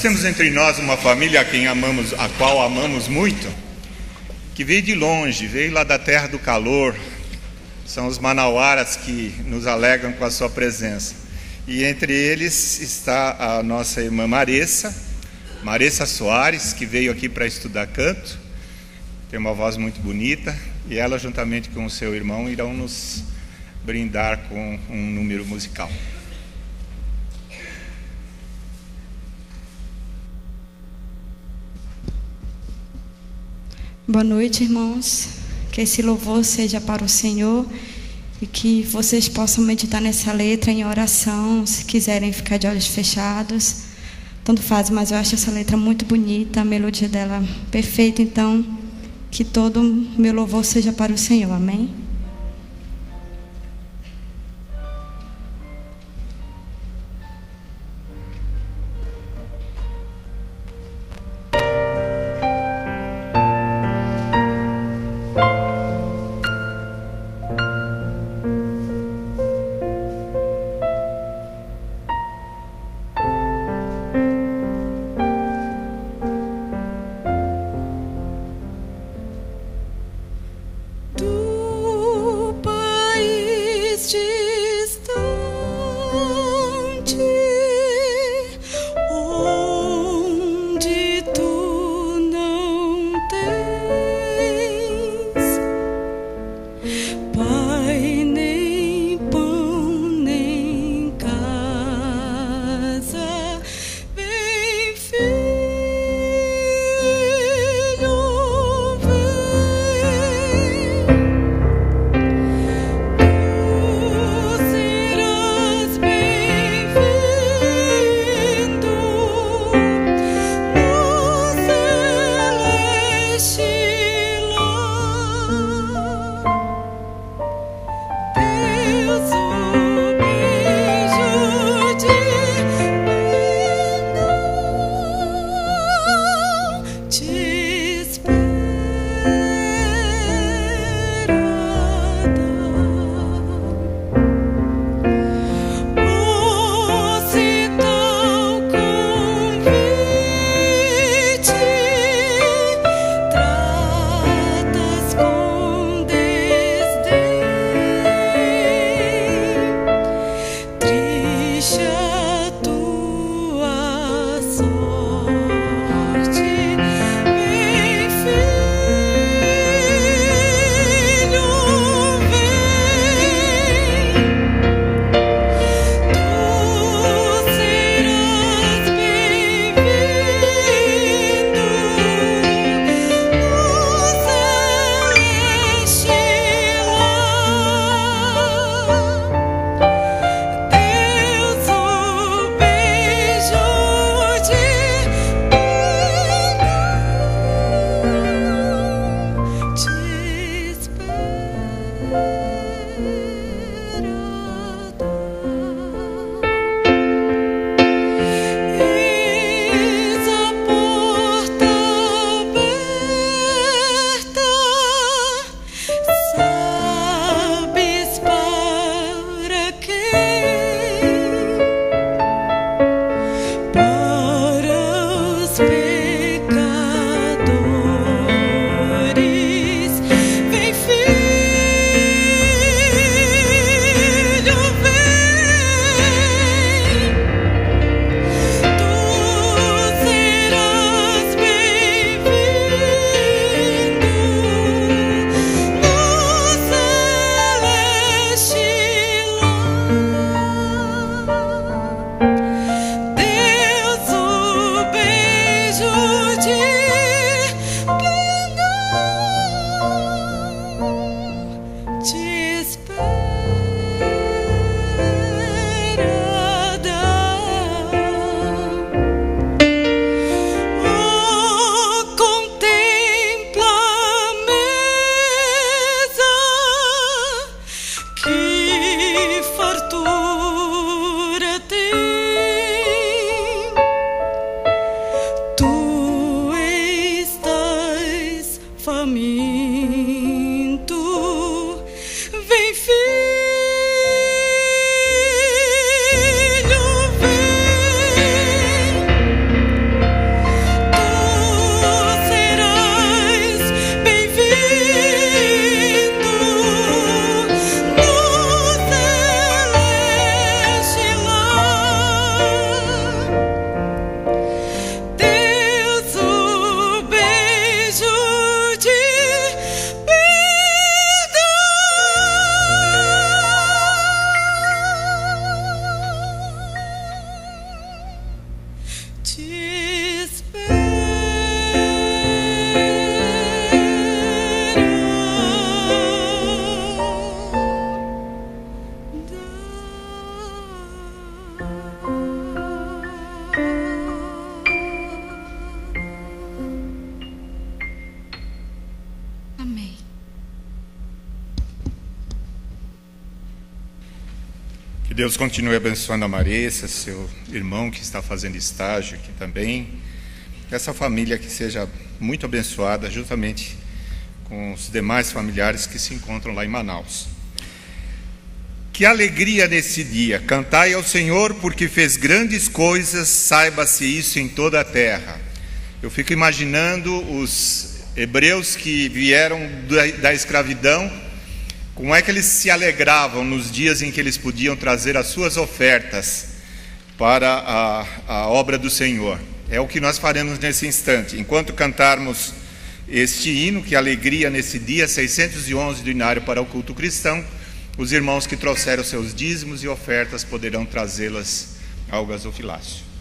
temos entre nós uma família a qual amamos muito, que veio de longe, veio lá da terra do calor. São os manauaras que nos alegram com a sua presença. E entre eles está a nossa irmã Maressa Soares, que veio aqui para estudar canto. Tem uma voz muito bonita. E ela, juntamente com o seu irmão, irão nos brindar com um número musical. Boa noite, irmãos. Que esse louvor seja para o Senhor e que vocês possam meditar nessa letra em oração, se quiserem ficar de olhos fechados. Tanto faz, mas eu acho essa letra muito bonita, a melodia dela perfeita. Então, que todo o meu louvor seja para o Senhor. Amém? Que Deus continue abençoando a Marissa, seu irmão que está fazendo estágio aqui também. Que essa família que seja muito abençoada, juntamente com os demais familiares que se encontram lá em Manaus. Que alegria nesse dia! Cantai ao Senhor porque fez grandes coisas, saiba-se isso em toda a terra. Eu fico imaginando os hebreus que vieram da escravidão, como é que eles se alegravam nos dias em que eles podiam trazer as suas ofertas para a obra do Senhor. É o que nós faremos nesse instante. Enquanto cantarmos este hino, que alegria nesse dia, 611 do Inário para o culto cristão, os irmãos que trouxeram seus dízimos e ofertas poderão trazê-las ao gasofilácio.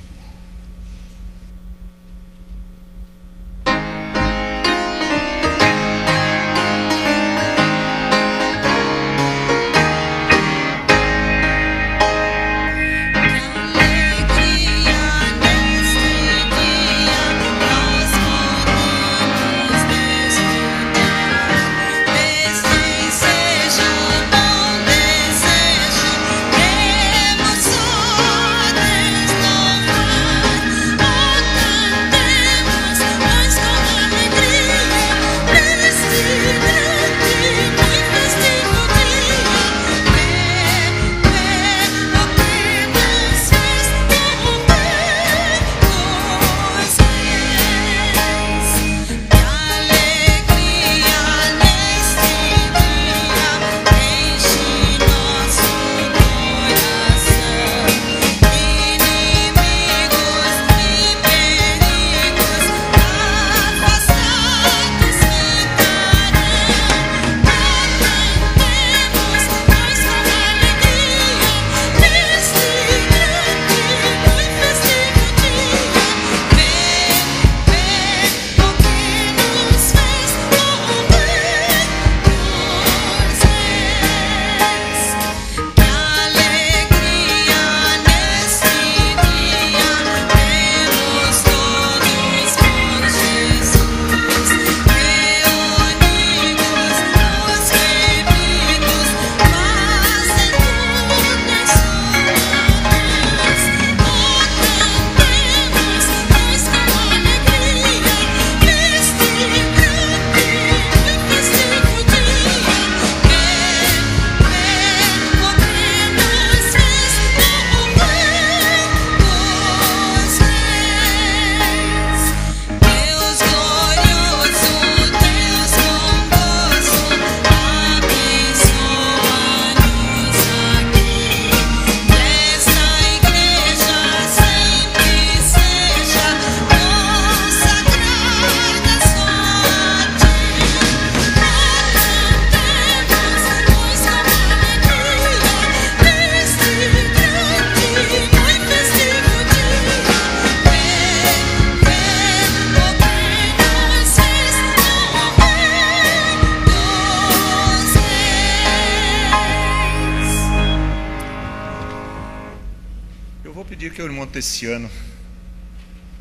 Que o irmão Tessiano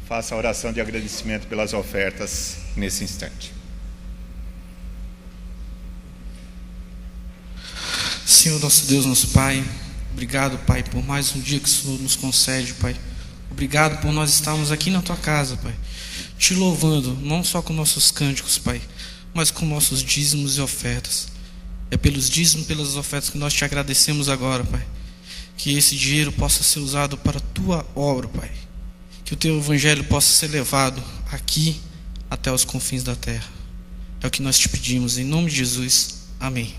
faça a oração de agradecimento pelas ofertas nesse instante. Senhor, nosso Deus, nosso Pai, obrigado, Pai, por mais um dia que o Senhor nos concede, Pai. Obrigado por nós estarmos aqui na Tua casa, Pai, Te louvando, não só com nossos cânticos, Pai, mas com nossos dízimos e ofertas. É pelos dízimos e pelas ofertas que nós Te agradecemos agora, Pai. Que esse dinheiro possa ser usado para a Tua obra, Pai. Que o Teu Evangelho possa ser levado aqui até os confins da terra. É o que nós Te pedimos, em nome de Jesus. Amém.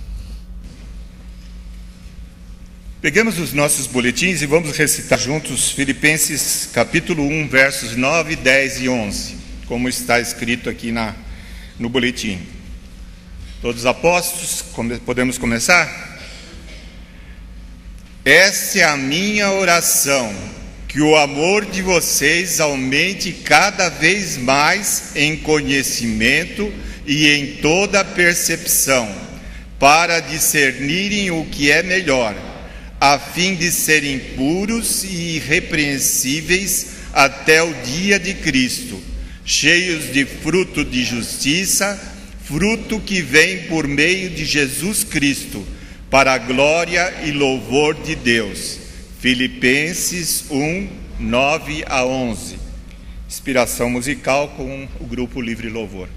Pegamos os nossos boletins e vamos recitar juntos Filipenses capítulo 1, versos 9, 10 e 11, como está escrito aqui no boletim. Todos apóstolos, podemos começar? Essa é a minha oração, que o amor de vocês aumente cada vez mais em conhecimento e em toda percepção, para discernirem o que é melhor, a fim de serem puros e irrepreensíveis até o dia de Cristo, cheios de fruto de justiça, fruto que vem por meio de Jesus Cristo, para a glória e louvor de Deus. Filipenses 1, 9 a 11. Inspiração musical com o grupo Livre Louvor.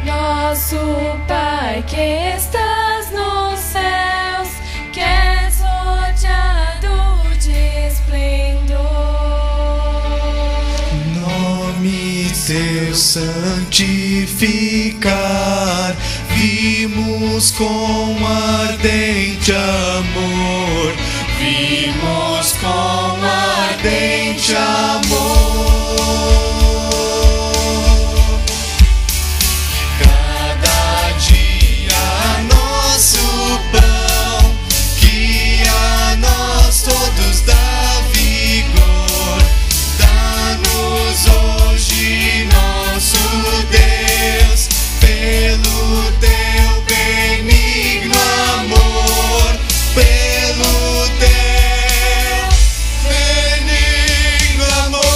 Nosso Pai que estás nos céus, que és rodeado de esplendor. Nome teu santificar, vimos com ardente amor, vimos com ardente amor. Todos dá vigor, dá-nos hoje nosso Deus, pelo teu benigno amor, pelo teu benigno amor.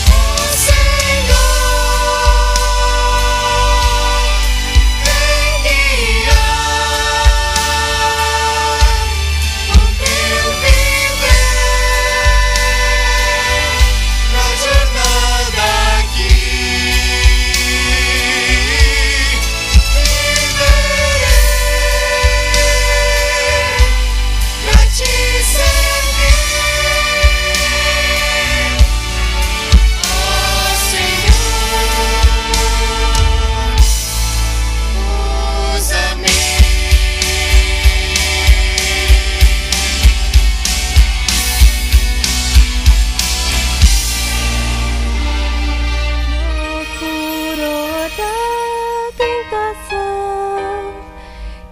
Ó Senhor, vem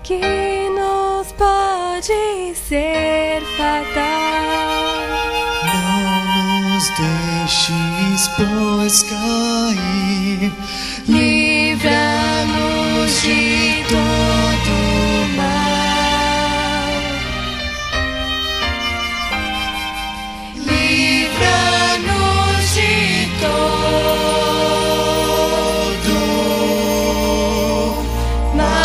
que nos pode ser fatal. Não nos deixes, pois, cair, livra-nos de todo mal. Livra-nos de todo mal.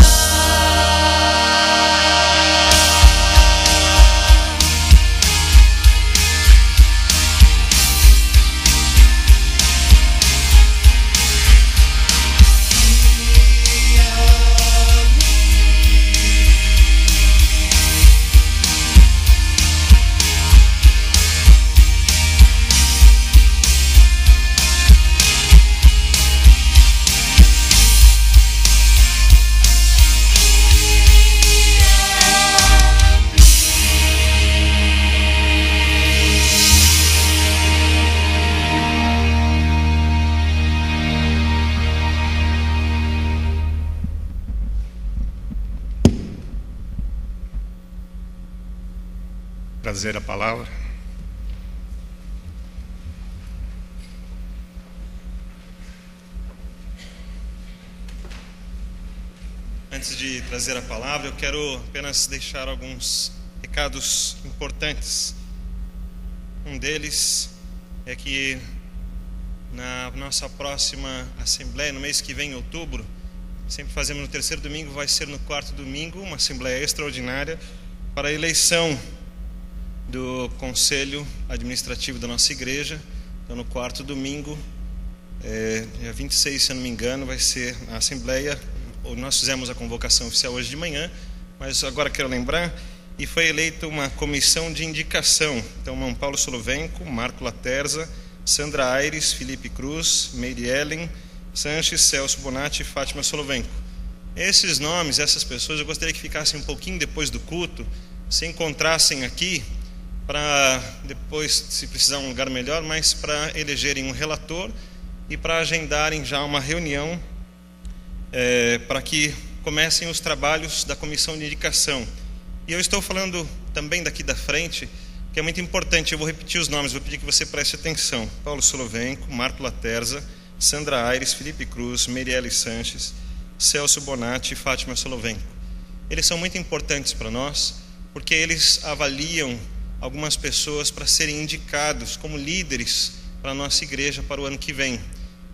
Trazer a palavra. Antes de trazer a palavra, eu quero apenas deixar alguns recados importantes. Um deles é que na nossa próxima assembleia, no mês que vem, em outubro, sempre fazemos no terceiro domingo, vai ser no quarto domingo, uma assembleia extraordinária para a eleição do conselho administrativo da nossa igreja. Então, no quarto domingo, dia 26, se eu não me engano, vai ser a assembleia. Nós fizemos a convocação oficial hoje de manhã, mas agora quero lembrar, e foi eleita uma comissão de indicação. Então, Mão Paulo Solovenco, Marco Laterza, Sandra Aires, Felipe Cruz, Meire Ellen Sanches, Celso Bonatti e Fátima Solovenco. Esses nomes, essas pessoas, eu gostaria que ficassem um pouquinho depois do culto, se encontrassem aqui, para depois, se precisar um lugar melhor, mas para elegerem um relator e para agendarem já uma reunião para que comecem os trabalhos da comissão de indicação. E eu estou falando também daqui da frente, que é muito importante. Eu vou repetir os nomes, vou pedir que você preste atenção: Paulo Solovenco, Marco Laterza, Sandra Aires, Felipe Cruz, Meirelle Sanches, Celso Bonatti e Fátima Solovenco. Eles são muito importantes para nós, porque eles avaliam algumas pessoas para serem indicados como líderes para a nossa igreja para o ano que vem.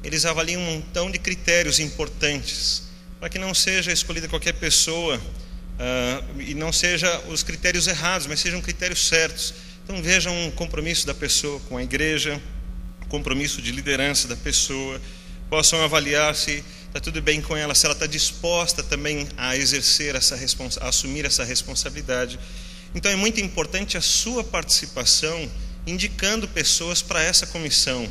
Eles avaliam um montão de critérios importantes, para que não seja escolhida qualquer pessoa, e não seja os critérios errados, mas sejam critérios certos. Então vejam um compromisso da pessoa com a igreja, compromisso de liderança da pessoa, possam avaliar se está tudo bem com ela, se ela está disposta também a exercer a assumir essa responsabilidade. Então é muito importante a sua participação, indicando pessoas para essa comissão,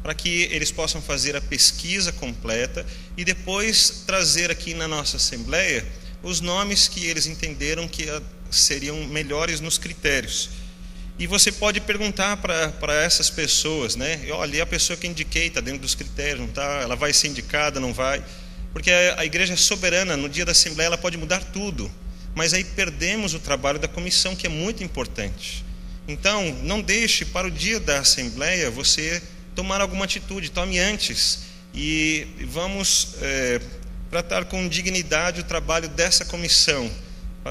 para que eles possam fazer a pesquisa completa e depois trazer aqui na nossa assembleia os nomes que eles entenderam que seriam melhores nos critérios. E você pode perguntar para essas pessoas, né? Olha, a pessoa que indiquei está dentro dos critérios, não está? Ela vai ser indicada, não vai? Porque a igreja é soberana, no dia da assembleia ela pode mudar tudo, mas aí perdemos o trabalho da comissão, que é muito importante. Então, não deixe para o dia da assembleia você tomar alguma atitude, tome antes, e vamos tratar com dignidade o trabalho dessa comissão,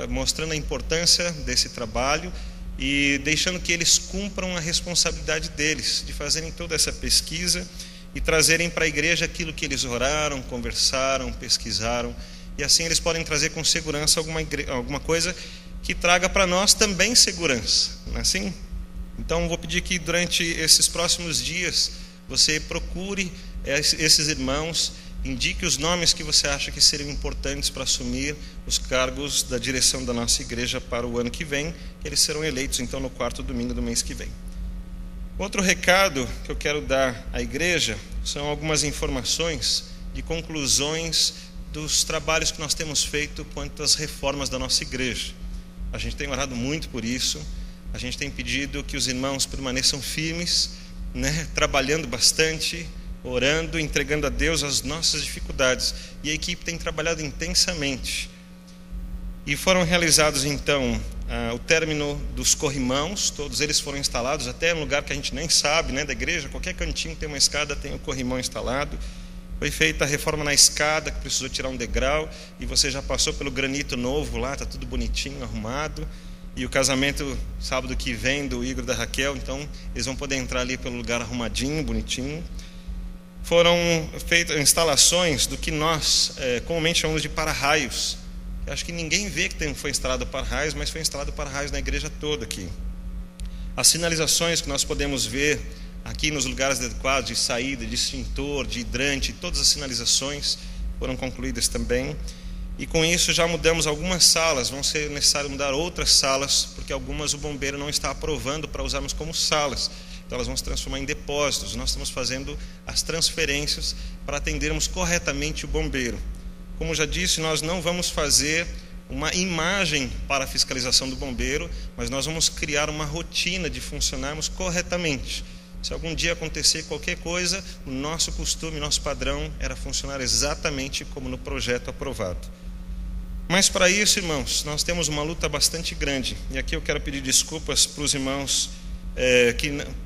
mostrando a importância desse trabalho e deixando que eles cumpram a responsabilidade deles, de fazerem toda essa pesquisa e trazerem para a igreja aquilo que eles oraram, conversaram, pesquisaram, e assim eles podem trazer com segurança alguma coisa que traga para nós também segurança, não é assim? Então vou pedir que durante esses próximos dias você procure esses irmãos, indique os nomes que você acha que seriam importantes para assumir os cargos da direção da nossa igreja para o ano que vem, que eles serão eleitos então no quarto domingo do mês que vem. Outro recado que eu quero dar à igreja são algumas informações de conclusões dos trabalhos que nós temos feito quanto às reformas da nossa igreja. A gente tem orado muito por isso, a gente tem pedido que os irmãos permaneçam firmes, né, trabalhando bastante, orando, entregando a Deus as nossas dificuldades, e a equipe tem trabalhado intensamente. E foram realizados então o término dos corrimãos, todos eles foram instalados, até em um lugar que a gente nem sabe, né, da igreja, qualquer cantinho tem uma escada, tem o corrimão instalado. Foi feita a reforma na escada, que precisou tirar um degrau, e você já passou pelo granito novo lá, está tudo bonitinho, arrumado. E o casamento sábado que vem do Igor e da Raquel, então eles vão poder entrar ali pelo lugar arrumadinho, bonitinho. Foram feitas instalações do que nós comumente chamamos de para-raios. Acho que ninguém vê que foi instalado para-raios, mas foi instalado para-raios na igreja toda aqui. As sinalizações que nós podemos ver aqui nos lugares adequados de saída, de extintor, de hidrante, todas as sinalizações foram concluídas também. E com isso já mudamos algumas salas, vão ser necessário mudar outras salas, porque algumas o bombeiro não está aprovando para usarmos como salas. Então elas vão se transformar em depósitos. Nós estamos fazendo as transferências para atendermos corretamente o bombeiro. Como já disse, nós não vamos fazer uma imagem para a fiscalização do bombeiro, mas nós vamos criar uma rotina de funcionarmos corretamente. Se algum dia acontecer qualquer coisa, o nosso costume, nosso padrão era funcionar exatamente como no projeto aprovado. Mas para isso, irmãos, nós temos uma luta bastante grande. E aqui eu quero pedir desculpas para os irmãos,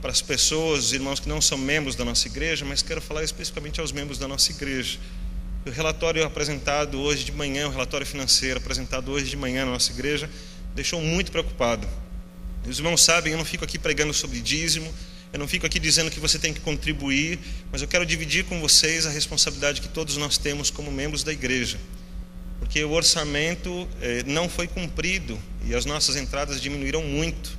para as pessoas, os irmãos que não são membros da nossa igreja, mas quero falar especificamente aos membros da nossa igreja. O relatório apresentado hoje de manhã, o relatório financeiro apresentado hoje de manhã na nossa igreja, deixou muito preocupado. Os irmãos sabem, eu não fico aqui pregando sobre dízimo, eu não fico aqui dizendo que você tem que contribuir, mas eu quero dividir com vocês a responsabilidade que todos nós temos como membros da igreja. Porque o orçamento não foi cumprido e as nossas entradas diminuíram muito.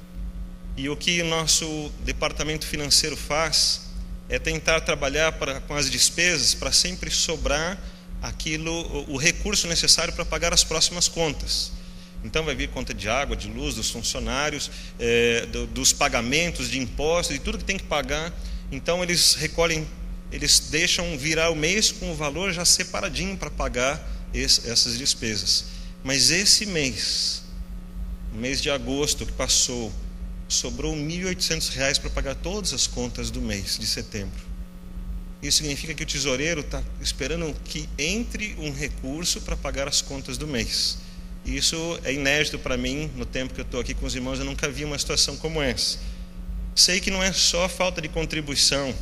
E o que o nosso departamento financeiro faz é tentar trabalhar com as despesas para sempre sobrar o recurso necessário para pagar as próximas contas. Então vai vir conta de água, de luz, dos funcionários, dos pagamentos de impostos e tudo que tem que pagar. Então eles deixam virar o mês com o valor já separadinho para pagar essas despesas. Mas esse mês, o mês de agosto que passou, sobrou R$ 1.800 para pagar todas as contas do mês de setembro. Isso significa que o tesoureiro está esperando que entre um recurso para pagar as contas do mês. Isso é inédito para mim, no tempo que eu estou aqui com os irmãos, eu nunca vi uma situação como essa. Sei que não é só falta de contribuição,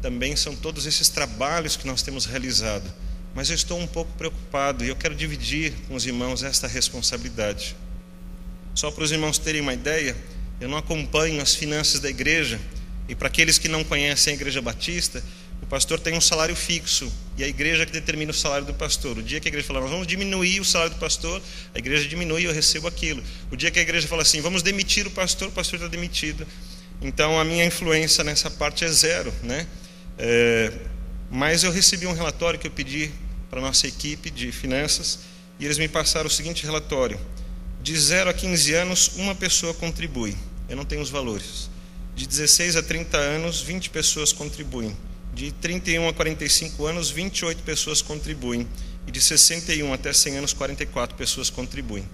também são todos esses trabalhos que nós temos realizado. Mas eu estou um pouco preocupado e eu quero dividir com os irmãos esta responsabilidade. Só para os irmãos terem uma ideia, eu não acompanho as finanças da igreja, e para aqueles que não conhecem a Igreja Batista, o pastor tem um salário fixo, e a igreja que determina o salário do pastor. O dia que a igreja fala, nós vamos diminuir o salário do pastor, a igreja diminui e eu recebo aquilo. O dia que a igreja fala assim, vamos demitir o pastor está demitido. Então a minha influência nessa parte é zero, né? Mas eu recebi um relatório que eu pedi para a nossa equipe de finanças, e eles me passaram o seguinte relatório: de 0 a 15 anos, uma pessoa contribui, eu não tenho os valores. De 16 a 30 anos, 20 pessoas contribuem. De 31 a 45 anos, 28 pessoas contribuem. E de 61 até 100 anos, 44 pessoas contribuem.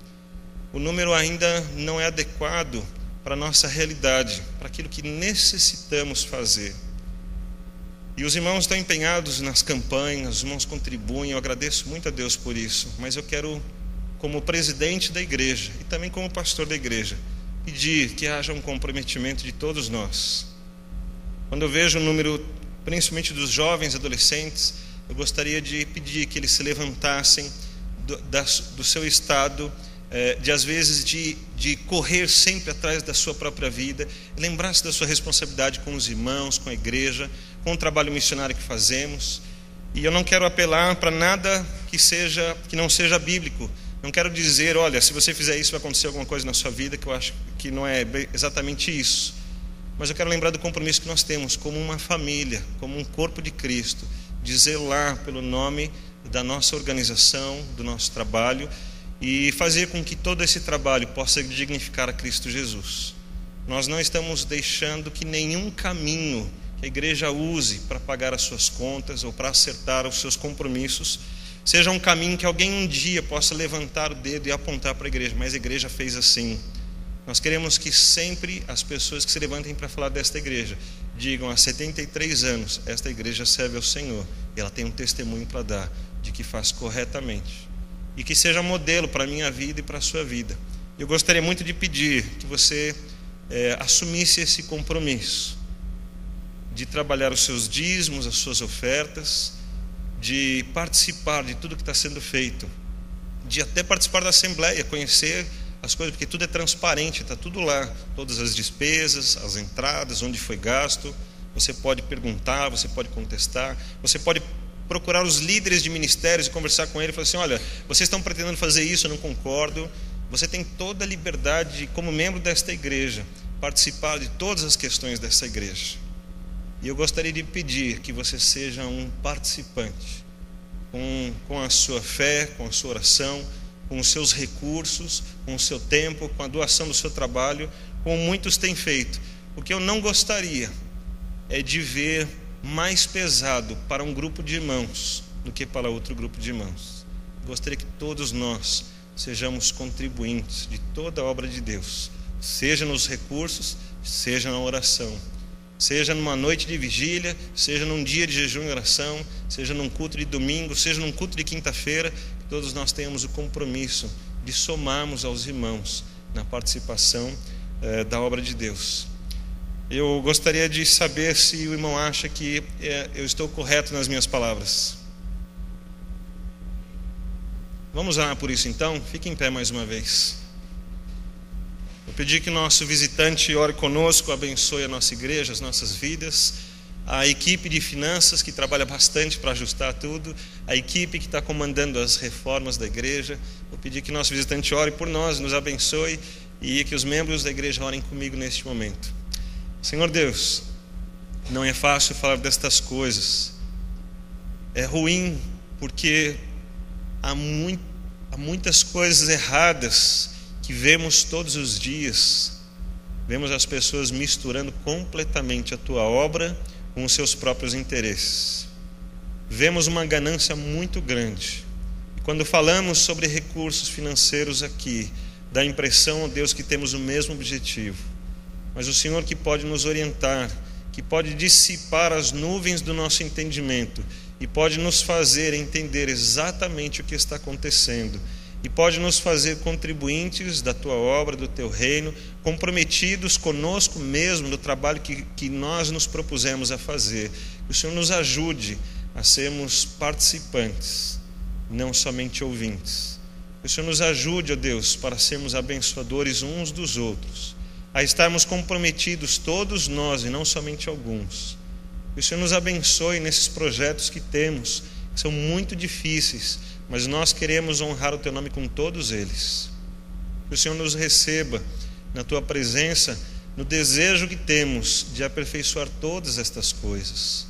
O número ainda não é adequado para a nossa realidade, para aquilo que necessitamos fazer. E os irmãos estão empenhados nas campanhas, os irmãos contribuem, eu agradeço muito a Deus por isso. Mas eu quero, como presidente da igreja e também como pastor da igreja, pedir que haja um comprometimento de todos nós. Quando eu vejo o número, principalmente dos jovens adolescentes, eu gostaria de pedir que eles se levantassem do seu estado, às vezes de correr sempre atrás da sua própria vida, lembrar-se da sua responsabilidade com os irmãos, com a igreja, com o trabalho missionário que fazemos. E eu não quero apelar para nada que não seja bíblico. Não quero dizer, olha, se você fizer isso vai acontecer alguma coisa na sua vida, que eu acho que não é exatamente isso. Mas eu quero lembrar do compromisso que nós temos como uma família, como um corpo de Cristo, de zelar pelo nome da nossa organização, do nosso trabalho, e fazer com que todo esse trabalho possa dignificar a Cristo Jesus. Nós não estamos deixando que nenhum caminho que a igreja use para pagar as suas contas ou para acertar os seus compromissos seja um caminho que alguém um dia possa levantar o dedo e apontar para a igreja, mas a igreja fez assim. Nós queremos que sempre as pessoas que se levantem para falar desta igreja digam, há 73 anos esta igreja serve ao Senhor e ela tem um testemunho para dar de que faz corretamente, e que seja modelo para a minha vida e para a sua vida. Eu gostaria muito de pedir que você assumisse esse compromisso de trabalhar os seus dízimos, as suas ofertas, de participar de tudo que está sendo feito, de até participar da assembleia, conhecer as coisas, porque tudo é transparente, está tudo lá, todas as despesas, as entradas, onde foi gasto. Você pode perguntar, você pode contestar, você pode procurar os líderes de ministérios e conversar com eles e falar assim, olha, vocês estão pretendendo fazer isso, eu não concordo. Você tem toda a liberdade de, como membro desta igreja, participar de todas as questões dessa igreja. E eu gostaria de pedir que você seja um participante, com a sua fé, com a sua oração, com os seus recursos, com o seu tempo, com a doação do seu trabalho, como muitos têm feito. O que eu não gostaria é de ver mais pesado para um grupo de irmãos do que para outro grupo de irmãos. Gostaria que todos nós sejamos contribuintes de toda a obra de Deus, seja nos recursos, seja na oração, seja numa noite de vigília, seja num dia de jejum e oração, seja num culto de domingo, seja num culto de quinta-feira, que todos nós tenhamos o compromisso de somarmos aos irmãos na participação da obra de Deus. Eu gostaria de saber se o irmão acha que eu estou correto nas minhas palavras. Vamos orar por isso então? Fique em pé mais uma vez. Vou pedir que o nosso visitante ore conosco, abençoe a nossa igreja, as nossas vidas, a equipe de finanças que trabalha bastante para ajustar tudo, a equipe que está comandando as reformas da igreja. Vou pedir que o nosso visitante ore por nós, nos abençoe e que os membros da igreja orem comigo neste momento. Senhor Deus, não é fácil falar destas coisas. É ruim porque há muitas coisas erradas que vemos todos os dias. Vemos as pessoas misturando completamente a tua obra com os seus próprios interesses. Vemos uma ganância muito grande. E quando falamos sobre recursos financeiros aqui, dá a impressão, ó Deus, que temos o mesmo objetivo. Mas o Senhor que pode nos orientar, que pode dissipar as nuvens do nosso entendimento e pode nos fazer entender exatamente o que está acontecendo e pode nos fazer contribuintes da tua obra, do teu reino, comprometidos conosco mesmo no trabalho que nós nos propusemos a fazer. Que o Senhor nos ajude a sermos participantes, não somente ouvintes. Que o Senhor nos ajude, ó Deus, para sermos abençoadores uns dos outros, a estarmos comprometidos todos nós e não somente alguns. Que o Senhor nos abençoe nesses projetos que temos, que são muito difíceis, mas nós queremos honrar o teu nome com todos eles. Que o Senhor nos receba na tua presença, no desejo que temos de aperfeiçoar todas estas coisas.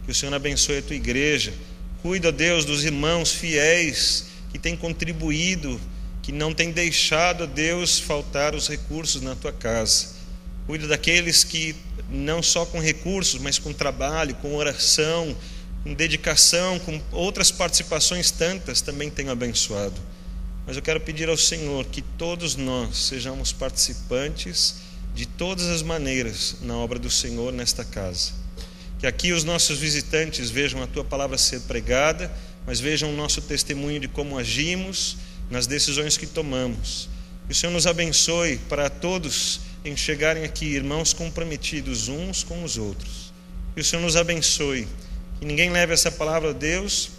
Que o Senhor abençoe a tua igreja. Cuida, Deus, dos irmãos fiéis que têm contribuído, que não têm deixado, Deus, faltar os recursos na tua casa. Cuida daqueles que não só com recursos, mas com trabalho, com oração, com dedicação, com outras participações tantas, também tenho abençoado. Mas eu quero pedir ao Senhor que todos nós sejamos participantes de todas as maneiras na obra do Senhor nesta casa. Que aqui os nossos visitantes vejam a tua palavra ser pregada, mas vejam o nosso testemunho de como agimos nas decisões que tomamos. Que o Senhor nos abençoe para todos em chegarem aqui, irmãos comprometidos uns com os outros. Que o Senhor nos abençoe. Que ninguém leve essa palavra a Deus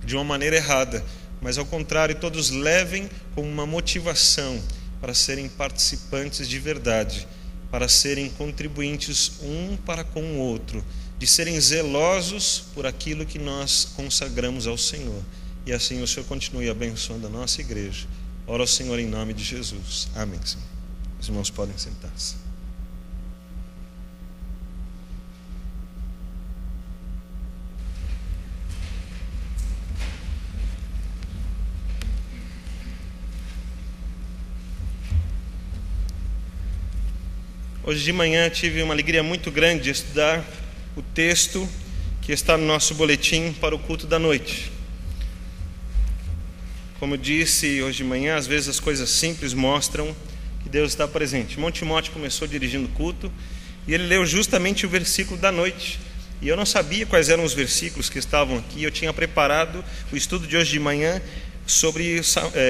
de uma maneira errada, mas ao contrário, todos levem como uma motivação para serem participantes de verdade, para serem contribuintes um para com o outro, de serem zelosos por aquilo que nós consagramos ao Senhor. E assim o Senhor continue abençoando a nossa igreja. Ora ao Senhor em nome de Jesus. Amém, Senhor. Os irmãos podem sentar-se. Hoje de manhã tive uma alegria muito grande de estudar o texto que está no nosso boletim para o culto da noite. Como eu disse hoje de manhã, às vezes as coisas simples mostram que Deus está presente. Irmão Timóteo começou dirigindo o culto e ele leu justamente o versículo da noite. E eu não sabia quais eram os versículos que estavam aqui. Eu tinha preparado o estudo de hoje de manhã sobre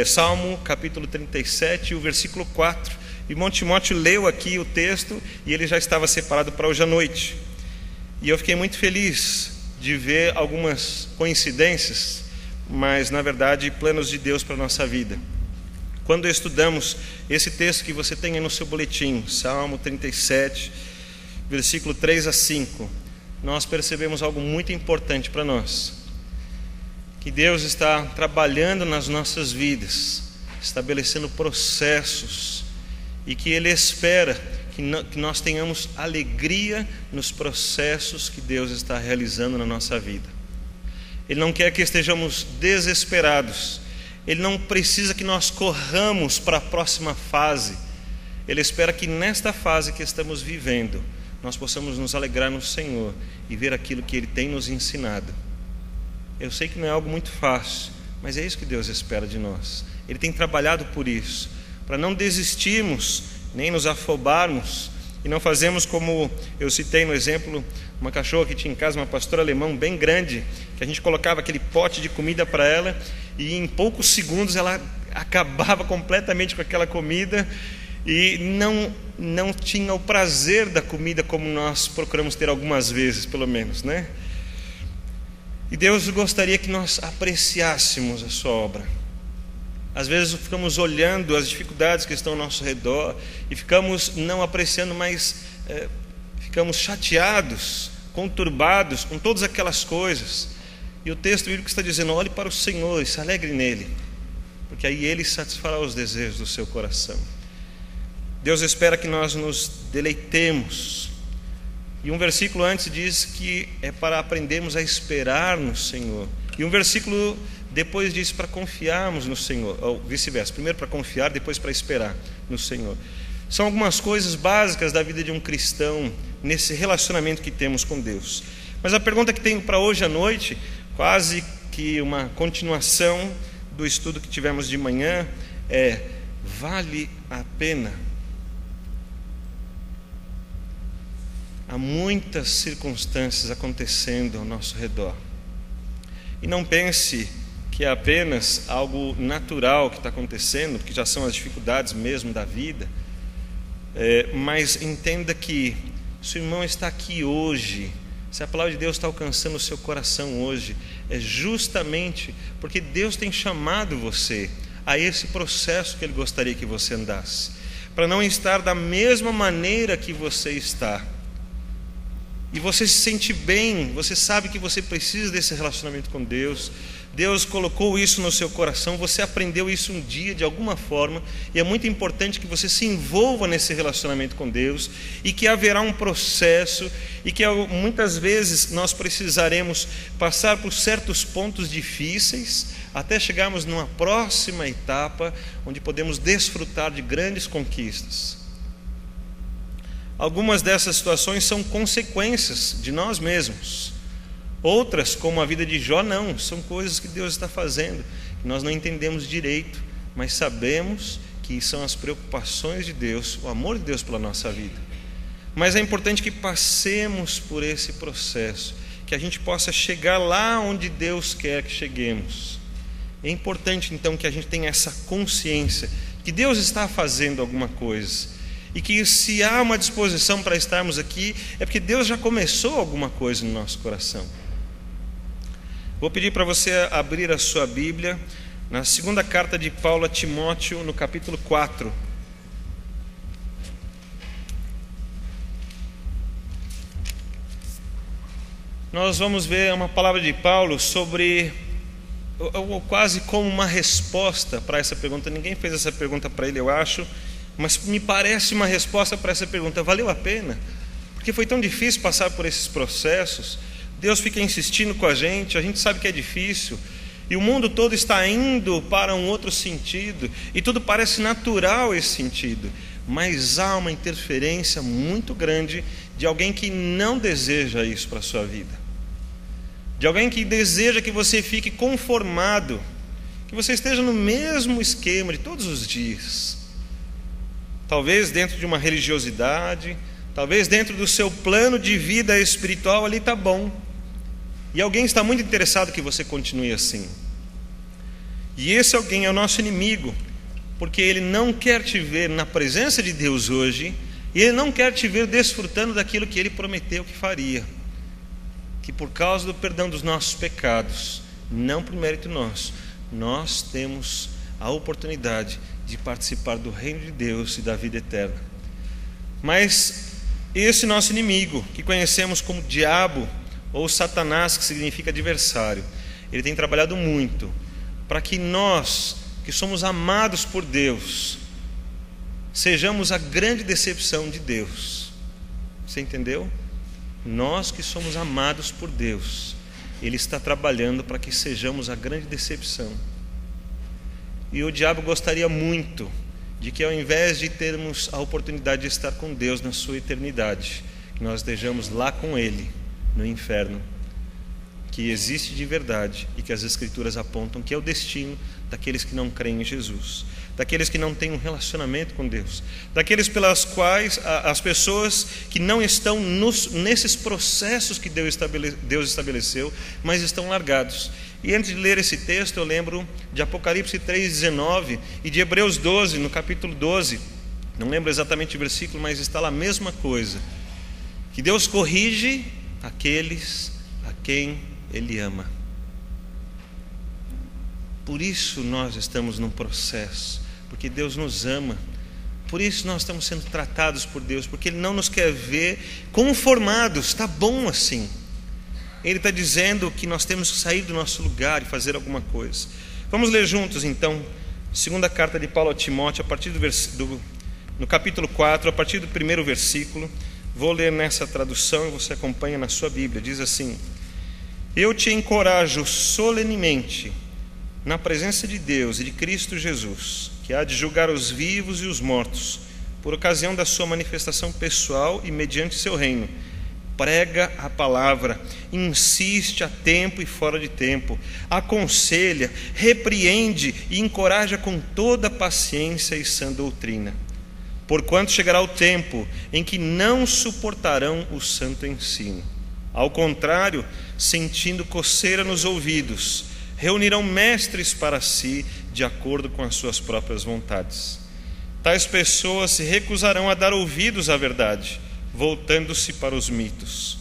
Salmo capítulo 37, o versículo 4. Irmão Timóteo leu aqui o texto e ele já estava separado para hoje à noite. E eu fiquei muito feliz de ver algumas coincidências, mas na verdade planos de Deus para a nossa vida. Quando estudamos esse texto que você tem aí no seu boletim, Salmo 37, versículo 3 a 5, nós percebemos algo muito importante para nós. Que Deus está trabalhando nas nossas vidas, estabelecendo processos, e que Ele espera que nós tenhamos alegria nos processos que Deus está realizando na nossa vida. Ele não quer que estejamos desesperados. Ele não precisa que nós corramos para a próxima fase. Ele espera que nesta fase que estamos vivendo, nós possamos nos alegrar no Senhor e ver aquilo que Ele tem nos ensinado. Eu sei que não é algo muito fácil, mas é isso que Deus espera de nós. Ele tem trabalhado por isso, para não desistirmos, nem nos afobarmos, e não fazemos como eu citei no exemplo, uma cachorra que tinha em casa, uma pastora alemã bem grande, que a gente colocava aquele pote de comida para ela, e em poucos segundos ela acabava completamente com aquela comida, e não tinha o prazer da comida como nós procuramos ter algumas vezes, pelo menos, né? E Deus gostaria que nós apreciássemos a sua obra, Às vezes ficamos olhando as dificuldades que estão ao nosso redor e ficamos não apreciando, mas ficamos chateados, conturbados com todas aquelas coisas. E o texto bíblico está dizendo: olhe para o Senhor e se alegre nele, porque aí Ele satisfará os desejos do seu coração. Deus espera que nós nos deleitemos. E um versículo antes diz que é para aprendermos a esperar no Senhor. E um versículo depois diz para confiarmos no Senhor, ou vice-versa. Primeiro para confiar, depois para esperar no Senhor. São algumas coisas básicas da vida de um cristão nesse relacionamento que temos com Deus. Mas a pergunta que tenho para hoje à noite, quase que uma continuação do estudo que tivemos de manhã, é: vale a pena? Há muitas circunstâncias acontecendo ao nosso redor. E não pense que é apenas algo natural que está acontecendo, porque já são as dificuldades mesmo da vida. Mas entenda que se o irmão está aqui hoje, se a palavra de Deus está alcançando o seu coração hoje, é justamente porque Deus tem chamado você a esse processo que Ele gostaria que você andasse, para não estar da mesma maneira que você está. E você se sente bem, você sabe que você precisa desse relacionamento com Deus. Deus colocou isso no seu coração, você aprendeu isso um dia de alguma forma, e é muito importante que você se envolva nesse relacionamento com Deus, e que haverá um processo, e que muitas vezes nós precisaremos passar por certos pontos difíceis, até chegarmos numa próxima etapa, onde podemos desfrutar de grandes conquistas. Algumas dessas situações são consequências de nós mesmos. Outras, como a vida de Jó, não, são coisas que Deus está fazendo, que nós não entendemos direito, mas sabemos que são as preocupações de Deus, o amor de Deus pela nossa vida. Mas é importante que passemos por esse processo, que a gente possa chegar lá onde Deus quer que cheguemos. É importante então que a gente tenha essa consciência que Deus está fazendo alguma coisa, e que se há uma disposição para estarmos aqui, é porque Deus já começou alguma coisa no nosso coração. Vou pedir para você abrir a sua Bíblia na segunda carta de Paulo a Timóteo, no capítulo 4. Nós vamos ver uma palavra de Paulo sobre, quase como uma resposta para essa pergunta. Ninguém fez essa pergunta para ele, eu acho, mas me parece uma resposta para essa pergunta: valeu a pena? Porque foi tão difícil passar por esses processos. Deus fica insistindo com a gente sabe que é difícil, e o mundo todo está indo para um outro sentido, e tudo parece natural esse sentido, mas há uma interferência muito grande de alguém que não deseja isso para a sua vida, de alguém que deseja que você fique conformado, que você esteja no mesmo esquema de todos os dias. Talvez dentro de uma religiosidade, talvez dentro do seu plano de vida espiritual ali está bom, e alguém está muito interessado que você continue assim. E esse alguém é o nosso inimigo, porque ele não quer te ver na presença de Deus hoje, e ele não quer te ver desfrutando daquilo que ele prometeu que faria, que por causa do perdão dos nossos pecados, não por mérito nosso, nós temos a oportunidade de participar do reino de Deus e da vida eterna. Mas esse nosso inimigo, que conhecemos como diabo ou Satanás, que significa adversário, ele tem trabalhado muito para que nós, que somos amados por Deus, sejamos a grande decepção de Deus. Você entendeu? Nós que somos amados por Deus, ele está trabalhando para que sejamos a grande decepção. E o diabo gostaria muito de que, ao invés de termos a oportunidade de estar com Deus na sua eternidade, que nós estejamos lá com Ele, no inferno, que existe de verdade e que as Escrituras apontam que é o destino daqueles que não creem em Jesus, daqueles que não têm um relacionamento com Deus, daqueles pelas quais as pessoas que não estão nesses processos que Deus estabeleceu, mas estão largados. E antes de ler esse texto, eu lembro de Apocalipse 3,19 e de Hebreus 12, no capítulo 12, não lembro exatamente o versículo, mas está lá a mesma coisa, que Deus corrige aqueles a quem Ele ama. Por isso nós estamos num processo, porque Deus nos ama. Por isso nós estamos sendo tratados por Deus, porque Ele não nos quer ver conformados. Está bom assim. Ele está dizendo que nós temos que sair do nosso lugar e fazer alguma coisa. Vamos ler juntos então, segunda carta de Paulo a Timóteo, a partir no capítulo 4, a partir do primeiro versículo. Vou ler nessa tradução e você acompanha na sua Bíblia. Diz assim: eu te encorajo solenemente, na presença de Deus e de Cristo Jesus, que há de julgar os vivos e os mortos, por ocasião da sua manifestação pessoal e mediante seu reino. Prega a palavra, insiste a tempo e fora de tempo, aconselha, repreende e encoraja com toda paciência e sã doutrina. Porquanto chegará o tempo em que não suportarão o santo ensino. Ao contrário, sentindo coceira nos ouvidos, reunirão mestres para si, de acordo com as suas próprias vontades. Tais pessoas se recusarão a dar ouvidos à verdade, voltando-se para os mitos.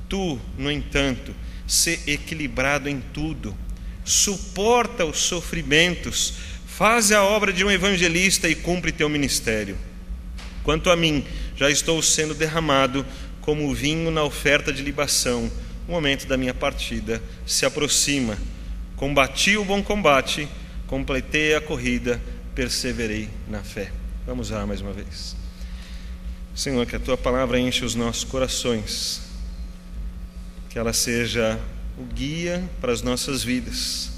Tu, no entanto, sê equilibrado em tudo, suporta os sofrimentos, faze a obra de um evangelista e cumpre teu ministério. Quanto a mim, já estou sendo derramado como vinho na oferta de libação. O momento da minha partida se aproxima. Combati o bom combate, completei a corrida, perseverei na fé. Vamos orar mais uma vez. Senhor, que a Tua palavra enche os nossos corações, que ela seja o guia para as nossas vidas,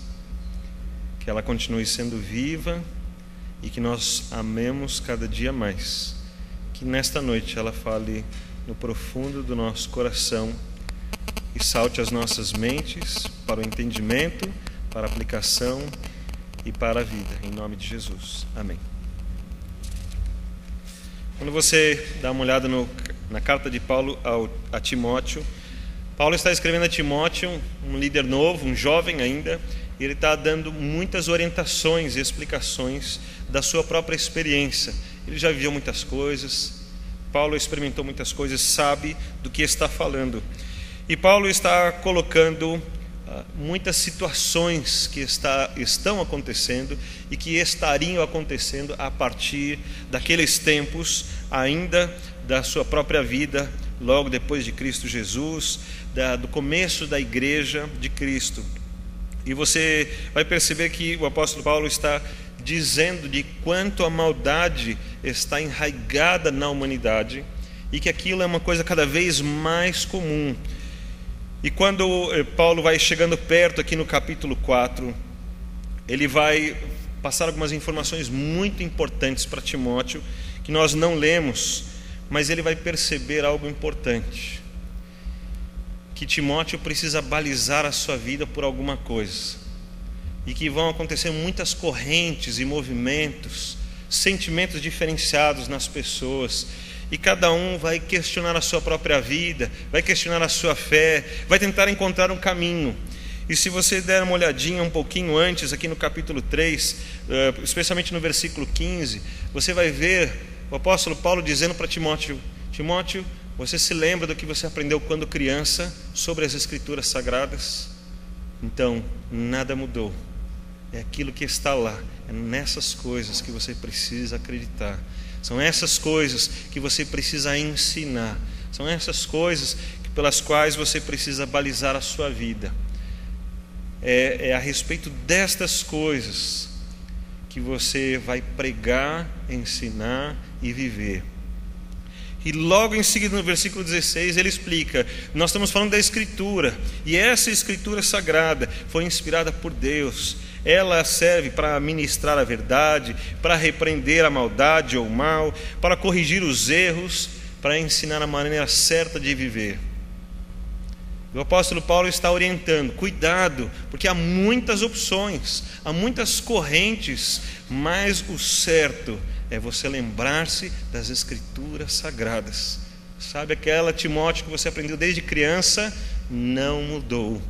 que ela continue sendo viva e que nós amemos cada dia mais. Que nesta noite ela fale no profundo do nosso coração e salte as nossas mentes para o entendimento, para a aplicação e para a vida, em nome de Jesus. Amém. Quando você dá uma olhada na carta de Paulo a Timóteo, Paulo está escrevendo a Timóteo, um líder novo, um jovem ainda, e ele está dando muitas orientações e explicações da sua própria experiência. Ele já viveu muitas coisas, Paulo experimentou muitas coisas, sabe do que está falando. E Paulo está colocando muitas situações que estão acontecendo e que estariam acontecendo a partir daqueles tempos, ainda da sua própria vida, logo depois de Cristo Jesus, do começo da igreja de Cristo. E você vai perceber que o apóstolo Paulo está dizendo de quanto a maldade está enraizada na humanidade e que aquilo é uma coisa cada vez mais comum. E quando Paulo vai chegando perto aqui no capítulo 4, ele vai passar algumas informações muito importantes para Timóteo, que nós não lemos, mas ele vai perceber algo importante, que Timóteo precisa balizar a sua vida por alguma coisa, e que vão acontecer muitas correntes e movimentos, sentimentos diferenciados nas pessoas, e cada um vai questionar a sua própria vida, vai questionar a sua fé, vai tentar encontrar um caminho. E se você der uma olhadinha um pouquinho antes, aqui no capítulo 3, especialmente no versículo 15, você vai ver o apóstolo Paulo dizendo para Timóteo: Timóteo, você se lembra do que você aprendeu quando criança sobre as Escrituras Sagradas? Então, nada mudou. É aquilo que está lá, é nessas coisas que você precisa acreditar. São essas coisas que você precisa ensinar. São essas coisas pelas quais você precisa balizar a sua vida. É a respeito destas coisas que você vai pregar, ensinar e viver. E logo em seguida, no versículo 16, ele explica: nós estamos falando da Escritura, e essa Escritura sagrada foi inspirada por Deus. Ela serve para ministrar a verdade, para repreender a maldade ou o mal, para corrigir os erros, para ensinar a maneira certa de viver. O apóstolo Paulo está orientando: cuidado, porque há muitas opções, há muitas correntes, mas o certo é você lembrar-se das Escrituras Sagradas. Sabe aquela, Timóteo, que você aprendeu desde criança? Não mudou.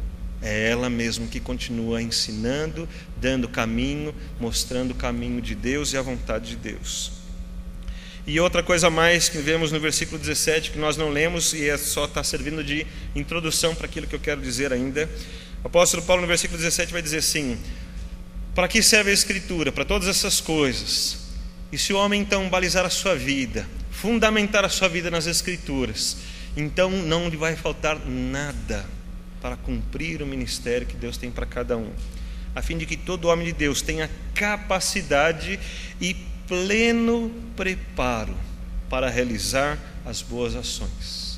É ela mesmo que continua ensinando, dando caminho, mostrando o caminho de Deus e a vontade de Deus. E outra coisa mais que vemos no versículo 17, que nós não lemos, e só está servindo de introdução para aquilo que eu quero dizer ainda. O apóstolo Paulo, no versículo 17, vai dizer assim: Para que serve a Escritura? Para todas essas coisas. E se o homem então balizar a sua vida, fundamentar a sua vida nas Escrituras, então não lhe vai faltar nada para cumprir o ministério que Deus tem para cada um, a fim de que todo homem de Deus tenha capacidade e pleno preparo para realizar as boas ações.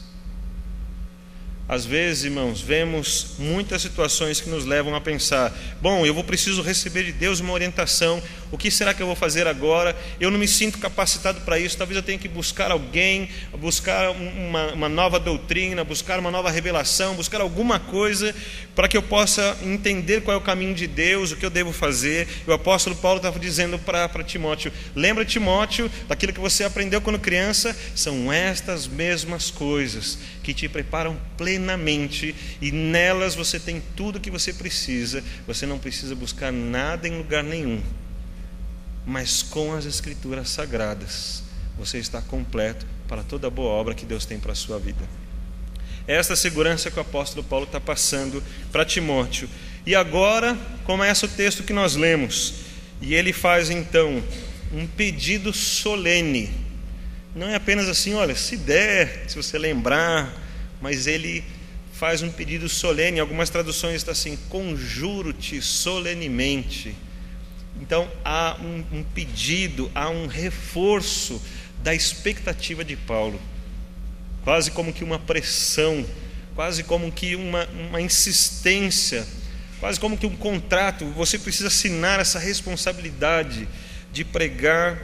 Às vezes, irmãos, vemos muitas situações que nos levam a pensar: bom, eu preciso receber de Deus uma orientação, o que será que eu vou fazer agora? Eu não me sinto capacitado para isso, talvez eu tenha que buscar alguém, buscar uma nova doutrina, buscar uma nova revelação, buscar alguma coisa para que eu possa entender qual é o caminho de Deus, o que eu devo fazer. E o apóstolo Paulo estava dizendo para Timóteo: lembra, Timóteo, daquilo que você aprendeu quando criança, são estas mesmas coisas que te preparam plenamente, e nelas você tem tudo o que você precisa. Você não precisa buscar nada em lugar nenhum, mas com as Escrituras Sagradas você está completo para toda a boa obra que Deus tem para a sua vida. É esta segurança que o apóstolo Paulo está passando para Timóteo. E agora começa o texto que nós lemos, e ele faz então um pedido solene. Não é apenas assim, olha, se der, se você lembrar, mas ele faz um pedido solene. Em algumas traduções está assim: conjuro-te solenemente. Então há um pedido, há um reforço da expectativa de Paulo, quase como que uma pressão, quase como que uma insistência, quase como que um contrato. Você precisa assinar essa responsabilidade de pregar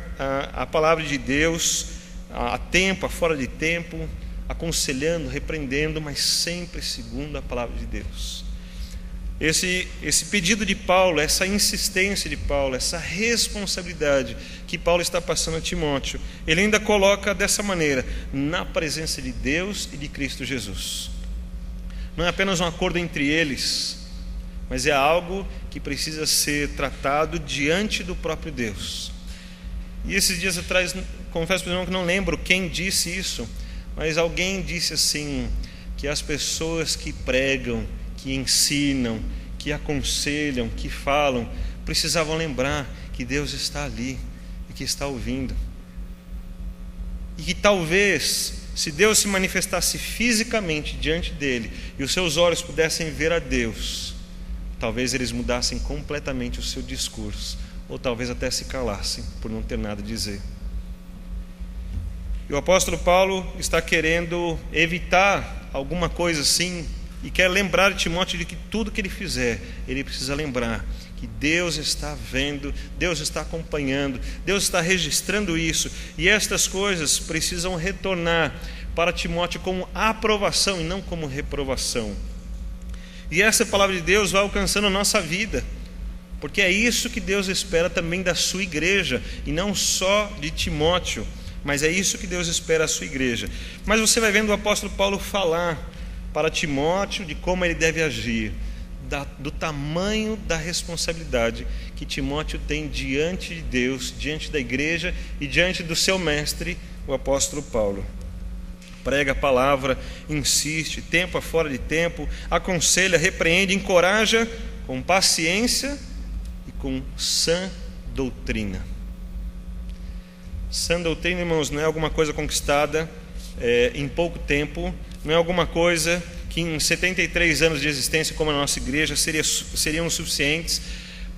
a palavra de Deus a tempo, a fora de tempo, aconselhando, repreendendo, mas sempre segundo a palavra de Deus. Esse pedido de Paulo, essa insistência de Paulo, essa responsabilidade que Paulo está passando a Timóteo, ele ainda coloca dessa maneira: na presença de Deus e de Cristo Jesus. Não é apenas um acordo entre eles, mas é algo que precisa ser tratado diante do próprio Deus. E esses dias atrás, confesso para o irmão que não lembro quem disse isso, mas alguém disse assim, que as pessoas que pregam, que ensinam, que aconselham, que falam, precisavam lembrar que Deus está ali e que está ouvindo. E que talvez, se Deus se manifestasse fisicamente diante dele e os seus olhos pudessem ver a Deus, talvez eles mudassem completamente o seu discurso, ou talvez até se calassem por não ter nada a dizer. E o apóstolo Paulo está querendo evitar alguma coisa assim, e quer lembrar Timóteo de que tudo que ele fizer, ele precisa lembrar que Deus está vendo, Deus está acompanhando, Deus está registrando isso, e estas coisas precisam retornar para Timóteo como aprovação e não como reprovação. E essa palavra de Deus vai alcançando a nossa vida, porque é isso que Deus espera também da sua igreja, e não só de Timóteo, mas é isso que Deus espera da sua igreja. Mas você vai vendo o apóstolo Paulo falar para Timóteo de como ele deve agir, do tamanho da responsabilidade que Timóteo tem diante de Deus, diante da igreja e diante do seu mestre, o apóstolo Paulo. Prega a palavra, insiste, tempo a fora de tempo, aconselha, repreende, encoraja com paciência e com sã doutrina. Sã doutrina, irmãos, não é alguma coisa conquistada em pouco tempo, não é alguma coisa que em 73 anos de existência, como a nossa igreja, seriam suficientes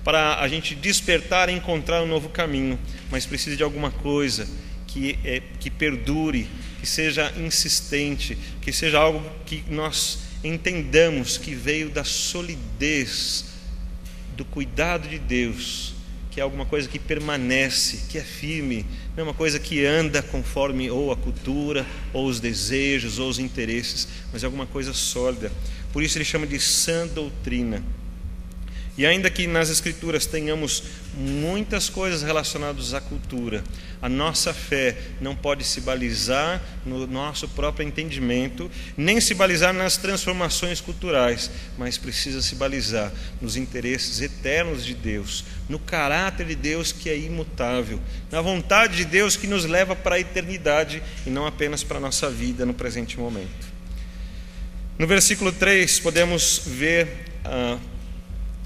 para a gente despertar e encontrar um novo caminho, mas precisa de alguma coisa que perdure, que seja insistente, que seja algo que nós entendamos que veio da solidez, do cuidado de Deus, que é alguma coisa que permanece, que é firme, não é uma coisa que anda conforme ou a cultura, ou os desejos, ou os interesses, mas é alguma coisa sólida. Por isso ele chama de sã doutrina. E ainda que nas Escrituras tenhamos muitas coisas relacionadas à cultura, a nossa fé não pode se balizar no nosso próprio entendimento, nem se balizar nas transformações culturais, mas precisa se balizar nos interesses eternos de Deus, no caráter de Deus que é imutável, na vontade de Deus que nos leva para a eternidade e não apenas para a nossa vida no presente momento. No versículo 3 podemos ver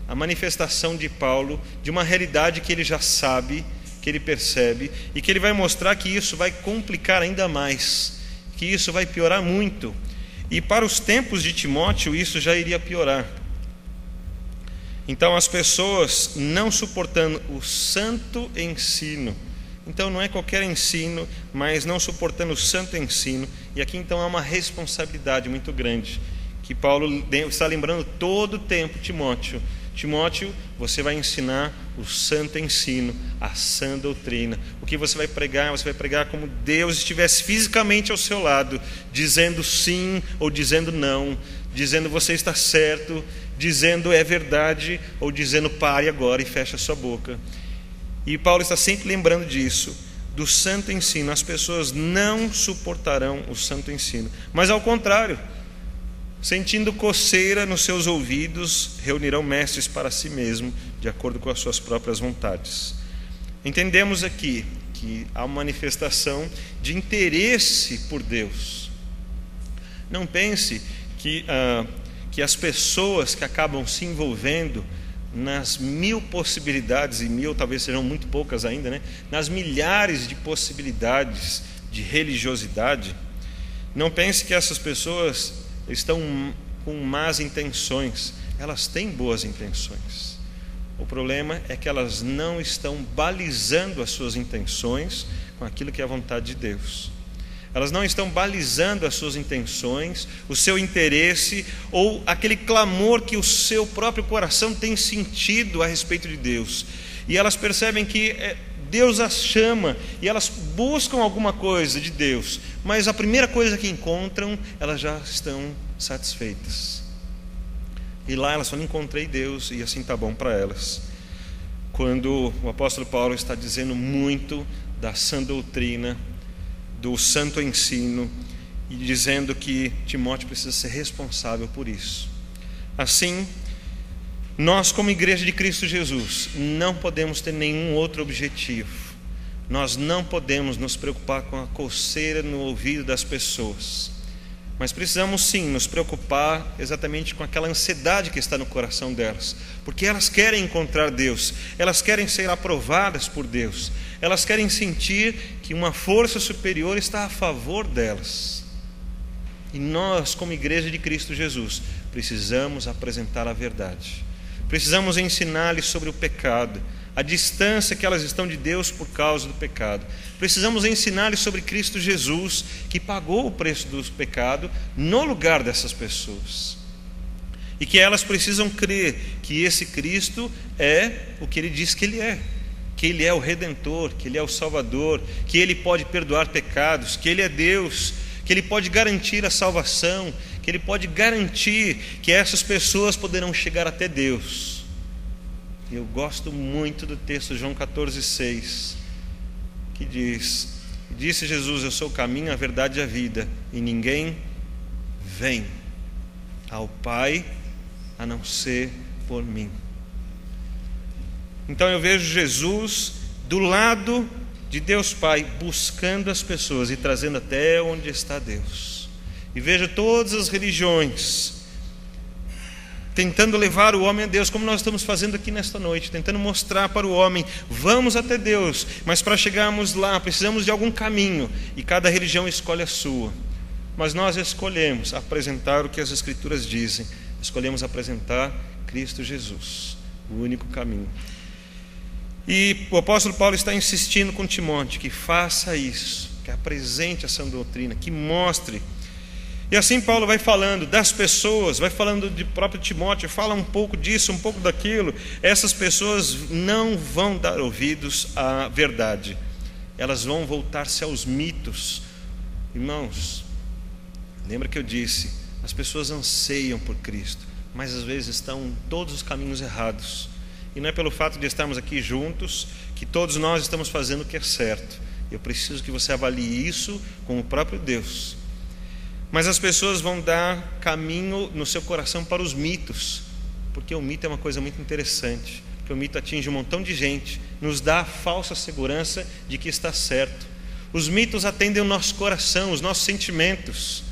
a manifestação de Paulo de uma realidade que ele já sabe, que ele percebe, e que ele vai mostrar que isso vai complicar ainda mais, que isso vai piorar muito. E para os tempos de Timóteo isso já iria piorar. Então as pessoas não suportando o santo ensino, então não é qualquer ensino, mas não suportando o santo ensino, e aqui então há uma responsabilidade muito grande, que Paulo está lembrando todo o tempo Timóteo. Timóteo, você vai ensinar o santo ensino, a sã doutrina. O que você vai pregar como Deus estivesse fisicamente ao seu lado, dizendo sim ou dizendo não, dizendo você está certo, dizendo é verdade, ou dizendo pare agora e feche a sua boca. E Paulo está sempre lembrando disso, do santo ensino. As pessoas não suportarão o santo ensino, mas ao contrário, sentindo coceira nos seus ouvidos, reunirão mestres para si mesmo, de acordo com as suas próprias vontades. Entendemos aqui que há uma manifestação de interesse por Deus. Não pense que as pessoas que acabam se envolvendo nas mil possibilidades, e mil talvez serão muito poucas ainda, né? Nas milhares de possibilidades de religiosidade, não pense que essas pessoas estão com más intenções. Elas têm boas intenções. O problema é que elas não estão balizando as suas intenções com aquilo que é a vontade de Deus. Elas não estão balizando as suas intenções, o seu interesse ou aquele clamor que o seu próprio coração tem sentido a respeito de Deus. E elas percebem que Deus as chama e elas buscam alguma coisa de Deus, mas a primeira coisa que encontram, elas já estão satisfeitas. E lá elas falam, encontrei Deus, e assim está bom para elas. Quando o apóstolo Paulo está dizendo muito da sã doutrina, do santo ensino, e dizendo que Timóteo precisa ser responsável por isso. Assim, nós como igreja de Cristo Jesus não podemos ter nenhum outro objetivo. Nós não podemos nos preocupar com a coceira no ouvido das pessoas, mas precisamos sim nos preocupar exatamente com aquela ansiedade que está no coração delas, porque elas querem encontrar Deus, elas querem ser aprovadas por Deus, elas querem sentir que uma força superior está a favor delas. E nós como igreja de Cristo Jesus precisamos apresentar a verdade. Precisamos ensinar-lhes sobre o pecado, a distância que elas estão de Deus por causa do pecado. Precisamos ensinar-lhes sobre Cristo Jesus, que pagou o preço do pecado no lugar dessas pessoas. E que elas precisam crer que esse Cristo é o que Ele diz que Ele é. Que Ele é o Redentor, que Ele é o Salvador, que Ele pode perdoar pecados, que Ele é Deus, que Ele pode garantir a salvação, que Ele pode garantir que essas pessoas poderão chegar até Deus. Eu gosto muito do texto de João 14,6, que diz: disse Jesus, eu sou o caminho, a verdade e a vida, e ninguém vem ao Pai a não ser por mim. Então eu vejo Jesus do lado de Deus Pai, buscando as pessoas e trazendo até onde está Deus. E vejo todas as religiões tentando levar o homem a Deus, como nós estamos fazendo aqui nesta noite, tentando mostrar para o homem, vamos até Deus, mas para chegarmos lá precisamos de algum caminho, e cada religião escolhe a sua. Mas nós escolhemos apresentar o que as Escrituras dizem, escolhemos apresentar Cristo Jesus, o único caminho. E o apóstolo Paulo está insistindo com Timóteo que faça isso, que apresente essa doutrina, que mostre. E assim Paulo vai falando das pessoas, vai falando de próprio Timóteo, fala um pouco disso, um pouco daquilo. Essas pessoas não vão dar ouvidos à verdade, elas vão voltar-se aos mitos. Irmãos, lembra que eu disse, as pessoas anseiam por Cristo, mas às vezes estão em todos os caminhos errados. E não é pelo fato de estarmos aqui juntos que todos nós estamos fazendo o que é certo. Eu preciso que você avalie isso com o próprio Deus. Mas as pessoas vão dar caminho no seu coração para os mitos, porque o mito é uma coisa muito interessante, porque o mito atinge um montão de gente, nos dá a falsa segurança de que está certo. Os mitos atendem o nosso coração, os nossos sentimentos,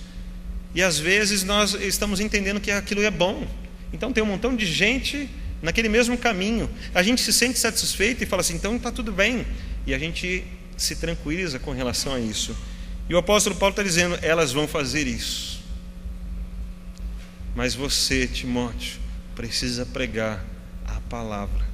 e às vezes nós estamos entendendo que aquilo é bom. Então tem um montão de gente naquele mesmo caminho. A gente se sente satisfeito e fala assim, então está tudo bem. E a gente se tranquiliza com relação a isso. E o apóstolo Paulo está dizendo, elas vão fazer isso. Mas você, Timóteo, precisa pregar a palavra.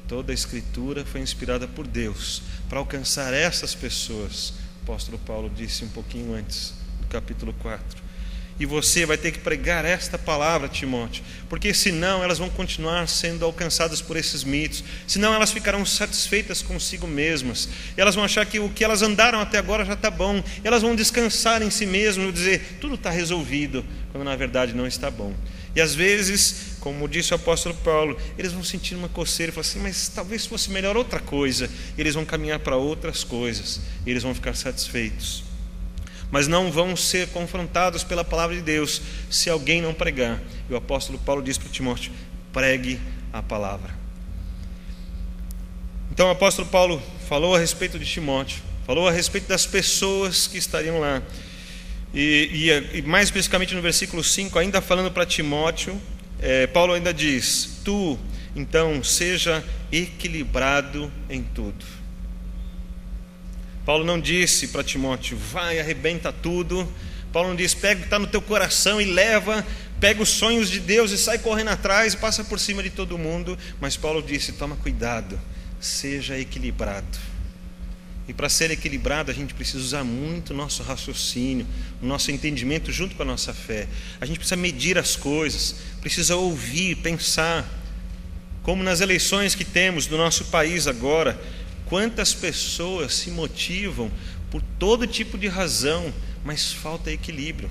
Toda a Escritura foi inspirada por Deus para alcançar essas pessoas. O apóstolo Paulo disse um pouquinho antes, do capítulo 4. E você vai ter que pregar esta palavra, Timóteo, porque senão elas vão continuar sendo alcançadas por esses mitos, senão elas ficarão satisfeitas consigo mesmas, e elas vão achar que o que elas andaram até agora já está bom, e elas vão descansar em si mesmas e dizer, tudo está resolvido, quando na verdade não está bom. E às vezes, como disse o apóstolo Paulo, eles vão sentir uma coceira e falar assim, mas talvez fosse melhor outra coisa, e eles vão caminhar para outras coisas, e eles vão ficar satisfeitos. Mas não vão ser confrontados pela palavra de Deus se alguém não pregar. E o apóstolo Paulo diz para Timóteo, pregue a palavra. Então o apóstolo Paulo falou a respeito de Timóteo, falou a respeito das pessoas que estariam lá. E mais especificamente no versículo 5, ainda falando para Timóteo, Paulo ainda diz, tu, então, seja equilibrado em tudo. Paulo não disse para Timóteo, vai, arrebenta tudo. Paulo não disse, pega o que está no teu coração e leva, pega os sonhos de Deus e sai correndo atrás e passa por cima de todo mundo. Mas Paulo disse, toma cuidado, seja equilibrado. E para ser equilibrado a gente precisa usar muito o nosso raciocínio, o nosso entendimento junto com a nossa fé. A gente precisa medir as coisas, precisa ouvir, pensar. Como nas eleições que temos no nosso país agora, quantas pessoas se motivam por todo tipo de razão, mas falta equilíbrio.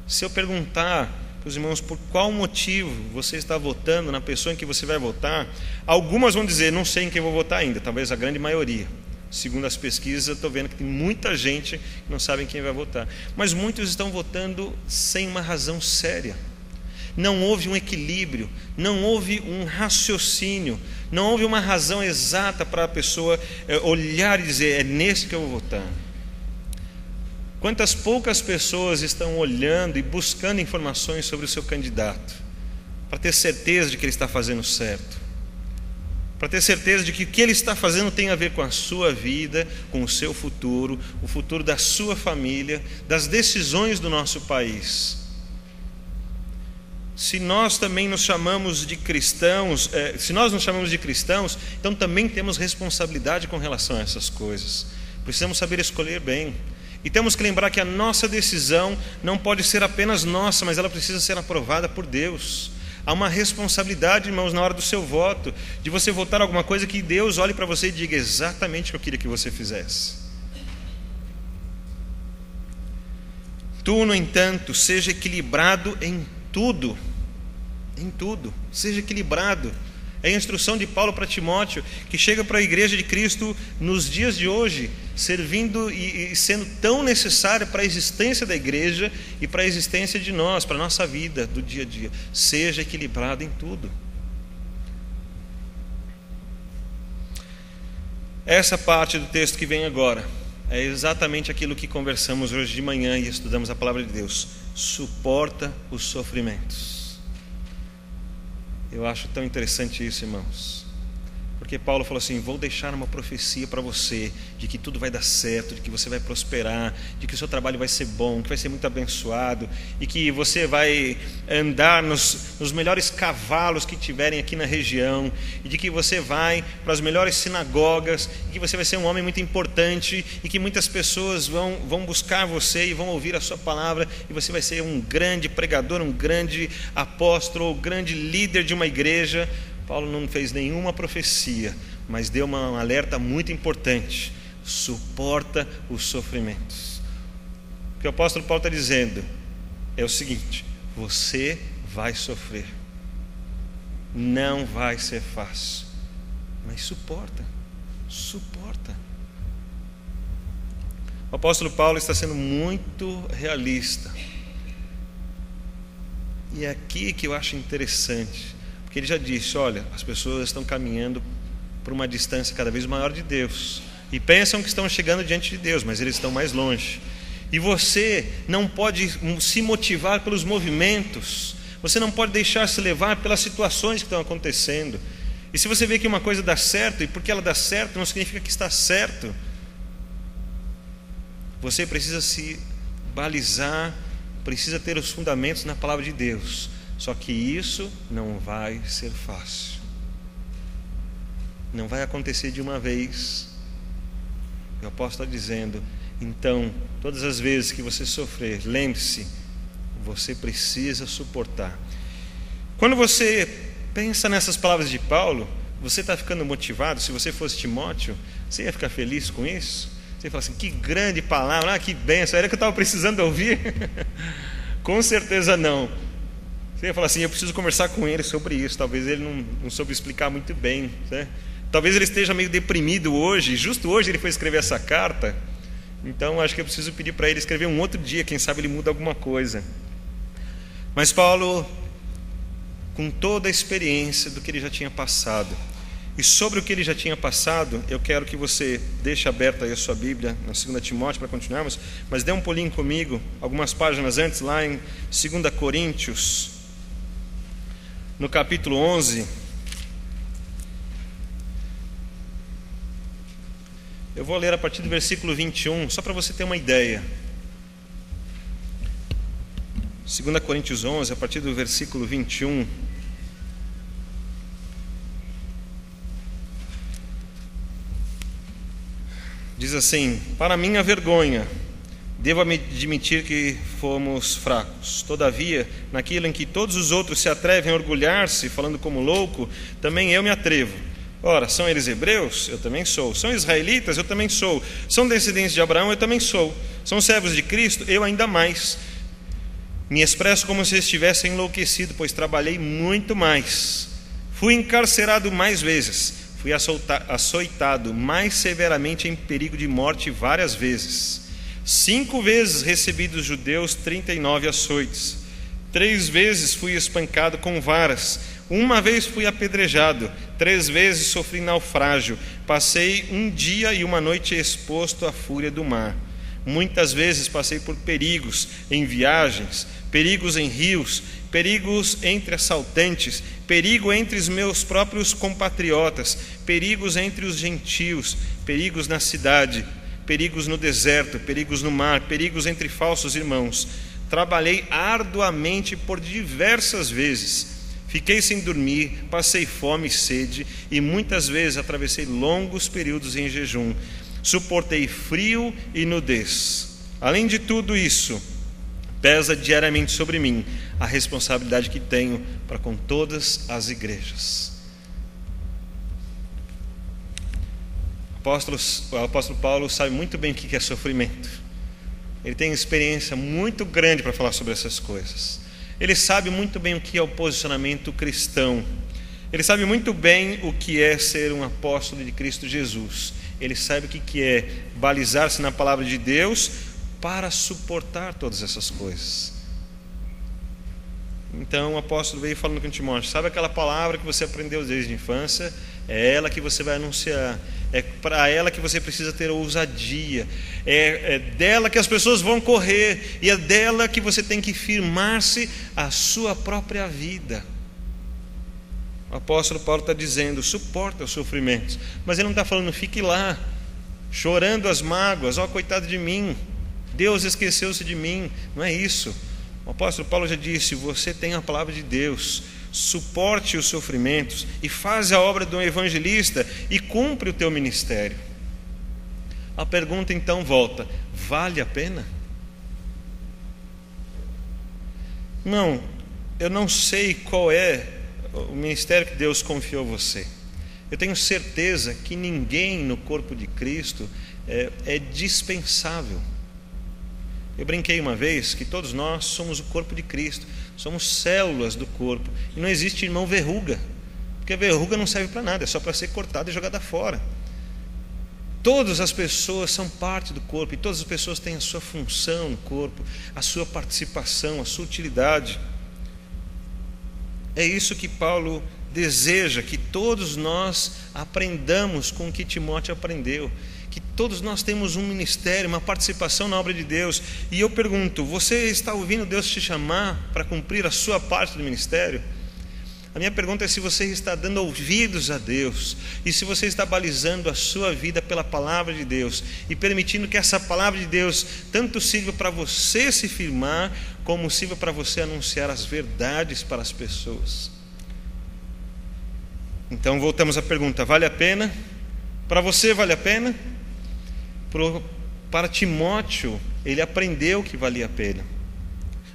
Se eu perguntar para os irmãos por qual motivo você está votando na pessoa em que você vai votar, algumas vão dizer, não sei em quem vou votar ainda, talvez a grande maioria. Segundo as pesquisas, eu estou vendo que tem muita gente que não sabe em quem vai votar. Mas muitos estão votando sem uma razão séria. Não houve um equilíbrio, não houve um raciocínio, não houve uma razão exata para a pessoa olhar e dizer, é nesse que eu vou votar. Quantas poucas pessoas estão olhando e buscando informações sobre o seu candidato, para ter certeza de que ele está fazendo certo, para ter certeza de que o que ele está fazendo tem a ver com a sua vida, com o seu futuro, o futuro da sua família, das decisões do nosso país. Se nós também nos chamamos de cristãos, então também temos responsabilidade com relação a essas coisas. Precisamos saber escolher bem. E temos que lembrar que a nossa decisão não pode ser apenas nossa, mas ela precisa ser aprovada por Deus. Há uma responsabilidade, irmãos, na hora do seu voto, de você votar alguma coisa que Deus olhe para você e diga exatamente o que eu queria que você fizesse. Tu, no entanto, seja equilibrado em tudo, seja equilibrado. É a instrução de Paulo para Timóteo, que chega para a igreja de Cristo nos dias de hoje, servindo e sendo tão necessária para a existência da igreja e para a existência de nós, para a nossa vida do dia a dia. Seja equilibrado em tudo. Essa parte do texto que vem agora é exatamente aquilo que conversamos hoje de manhã e estudamos a palavra de Deus. Suporta os sofrimentos. Eu acho tão interessante isso, irmãos, porque Paulo falou assim, vou deixar uma profecia para você, de que tudo vai dar certo, de que você vai prosperar, de que o seu trabalho vai ser bom, que vai ser muito abençoado, e que você vai andar nos melhores cavalos que tiverem aqui na região, e de que você vai para as melhores sinagogas, e que você vai ser um homem muito importante, e que muitas pessoas vão buscar você e vão ouvir a sua palavra, e você vai ser um grande pregador, um grande apóstolo, um grande líder de uma igreja. Paulo não fez nenhuma profecia, mas deu um alerta muito importante: suporta os sofrimentos. O que o apóstolo Paulo está dizendo é o seguinte: você vai sofrer, não vai ser fácil, mas suporta. O apóstolo Paulo está sendo muito realista, e é aqui que eu acho interessante, porque ele já disse, olha, as pessoas estão caminhando por uma distância cada vez maior de Deus, e pensam que estão chegando diante de Deus, mas eles estão mais longe. E você não pode se motivar pelos movimentos, Você não pode deixar se levar pelas situações que estão acontecendo. E se você vê que uma coisa dá certo, e porque ela dá certo, não significa que está certo. Você precisa se balizar, precisa ter os fundamentos na palavra de Deus. Só que isso não vai ser fácil. Não vai acontecer de uma vez. O apóstolo está dizendo, então, todas as vezes que você sofrer, lembre-se, você precisa suportar. Quando você pensa nessas palavras de Paulo, você está ficando motivado? Se você fosse Timóteo, você ia ficar feliz com isso? Você ia falar assim, que grande palavra, que bênção, era que eu estava precisando ouvir? Com certeza não. Você ia falar assim, eu preciso conversar com ele sobre isso. Talvez ele não soube explicar muito bem, né? Talvez ele esteja meio deprimido hoje, justo hoje ele foi escrever essa carta. Então acho que eu preciso pedir para ele escrever um outro dia, quem sabe ele muda alguma coisa. Mas Paulo, com toda a experiência do que ele já tinha passado, e sobre o que ele já tinha passado, eu quero que você deixe aberta aí a sua Bíblia na 2 Timóteo para continuarmos, mas dê um pulinho comigo, algumas páginas antes, lá em 2 Coríntios, no capítulo 11. Eu vou ler a partir do versículo 21, só para você ter uma ideia. 2 Coríntios 11, a partir do versículo 21. Diz assim: para minha vergonha, devo admitir que fomos fracos. Todavia, naquilo em que todos os outros se atrevem a orgulhar-se, falando como louco, também eu me atrevo. Ora, são eles hebreus? Eu também sou. São israelitas? Eu também sou. São descendentes de Abraão? Eu também sou. São servos de Cristo? Eu ainda mais. Me expresso como se estivesse enlouquecido, pois trabalhei muito mais. Fui encarcerado mais vezes. Fui açoitado mais severamente, em perigo de morte várias vezes. 5 vezes recebi dos judeus 39 açoites. 3 vezes fui espancado com varas. 1 vez fui apedrejado. 3 vezes sofri naufrágio. Passei 1 dia e 1 noite exposto à fúria do mar. Muitas vezes passei por perigos em viagens, perigos em rios, perigos entre assaltantes, perigo entre os meus próprios compatriotas, perigos entre os gentios, perigos na cidade, perigos no deserto, perigos no mar, perigos entre falsos irmãos. Trabalhei arduamente por diversas vezes. Fiquei sem dormir, passei fome e sede, e muitas vezes atravessei longos períodos em jejum. Suportei frio e nudez. Além de tudo isso, pesa diariamente sobre mim a responsabilidade que tenho para com todas as igrejas. O apóstolo Paulo sabe muito bem o que é sofrimento. Ele tem experiência muito grande para falar sobre essas coisas. Ele sabe muito bem o que é o posicionamento cristão. Ele sabe muito bem o que é ser um apóstolo de Cristo Jesus. Ele sabe o que é balizar-se na palavra de Deus para suportar todas essas coisas. Então o apóstolo veio falando com Timóteo: sabe aquela palavra que você aprendeu desde a infância? É ela que você vai anunciar. É para ela que você precisa ter ousadia. É dela que as pessoas vão correr. E é dela que você tem que firmar-se a sua própria vida. O apóstolo Paulo está dizendo: suporta os sofrimentos. Mas ele não está falando fique lá chorando as mágoas, coitado de mim, Deus esqueceu-se de mim. Não é isso. O apóstolo Paulo já disse: você tem a palavra de Deus, suporte os sofrimentos e faz a obra do evangelista e cumpre o teu ministério. A pergunta então volta: vale a pena? Não, eu não sei qual é o ministério que Deus confiou a você. Eu tenho certeza que ninguém no corpo de Cristo é dispensável. Eu brinquei uma vez que todos nós somos o corpo de Cristo, somos células do corpo, e não existe irmão verruga, porque a verruga não serve para nada, é só para ser cortada e jogada fora. Todas as pessoas são parte do corpo, e todas as pessoas têm a sua função no corpo, a sua participação, a sua utilidade. É isso que Paulo deseja que todos nós aprendamos com o que Timóteo aprendeu, que todos nós temos um ministério, uma participação na obra de Deus. E eu pergunto, você está ouvindo Deus te chamar para cumprir a sua parte do ministério? A minha pergunta é se você está dando ouvidos a Deus e se você está balizando a sua vida pela palavra de Deus e permitindo que essa palavra de Deus tanto sirva para você se firmar, como sirva para você anunciar as verdades para as pessoas. Então voltamos à pergunta, vale a pena? Para você vale a pena? Para Timóteo, ele aprendeu que valia a pena.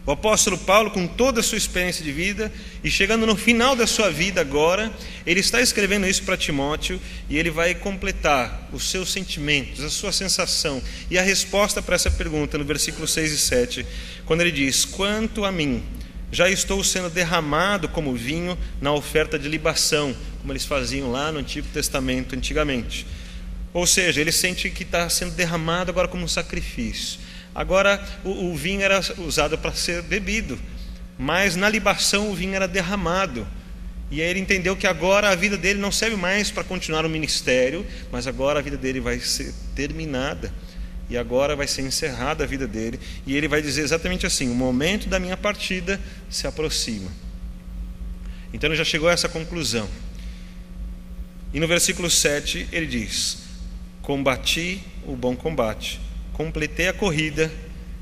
O apóstolo Paulo, com toda a sua experiência de vida, e chegando no final da sua vida agora, ele está escrevendo isso para Timóteo, e ele vai completar os seus sentimentos, a sua sensação, e a resposta para essa pergunta no versículo 6 e 7, quando ele diz: quanto a mim, já estou sendo derramado como vinho na oferta de libação, como eles faziam lá no Antigo Testamento antigamente. Ou seja, ele sente que está sendo derramado agora como um sacrifício. Agora o vinho era usado para ser bebido, mas na libação o vinho era derramado. E aí ele entendeu que agora a vida dele não serve mais para continuar o ministério, mas agora a vida dele vai ser terminada. E agora vai ser encerrada a vida dele. E ele vai dizer exatamente assim: o momento da minha partida se aproxima. Então ele já chegou a essa conclusão. E no versículo 7 ele diz: combati o bom combate, completei a corrida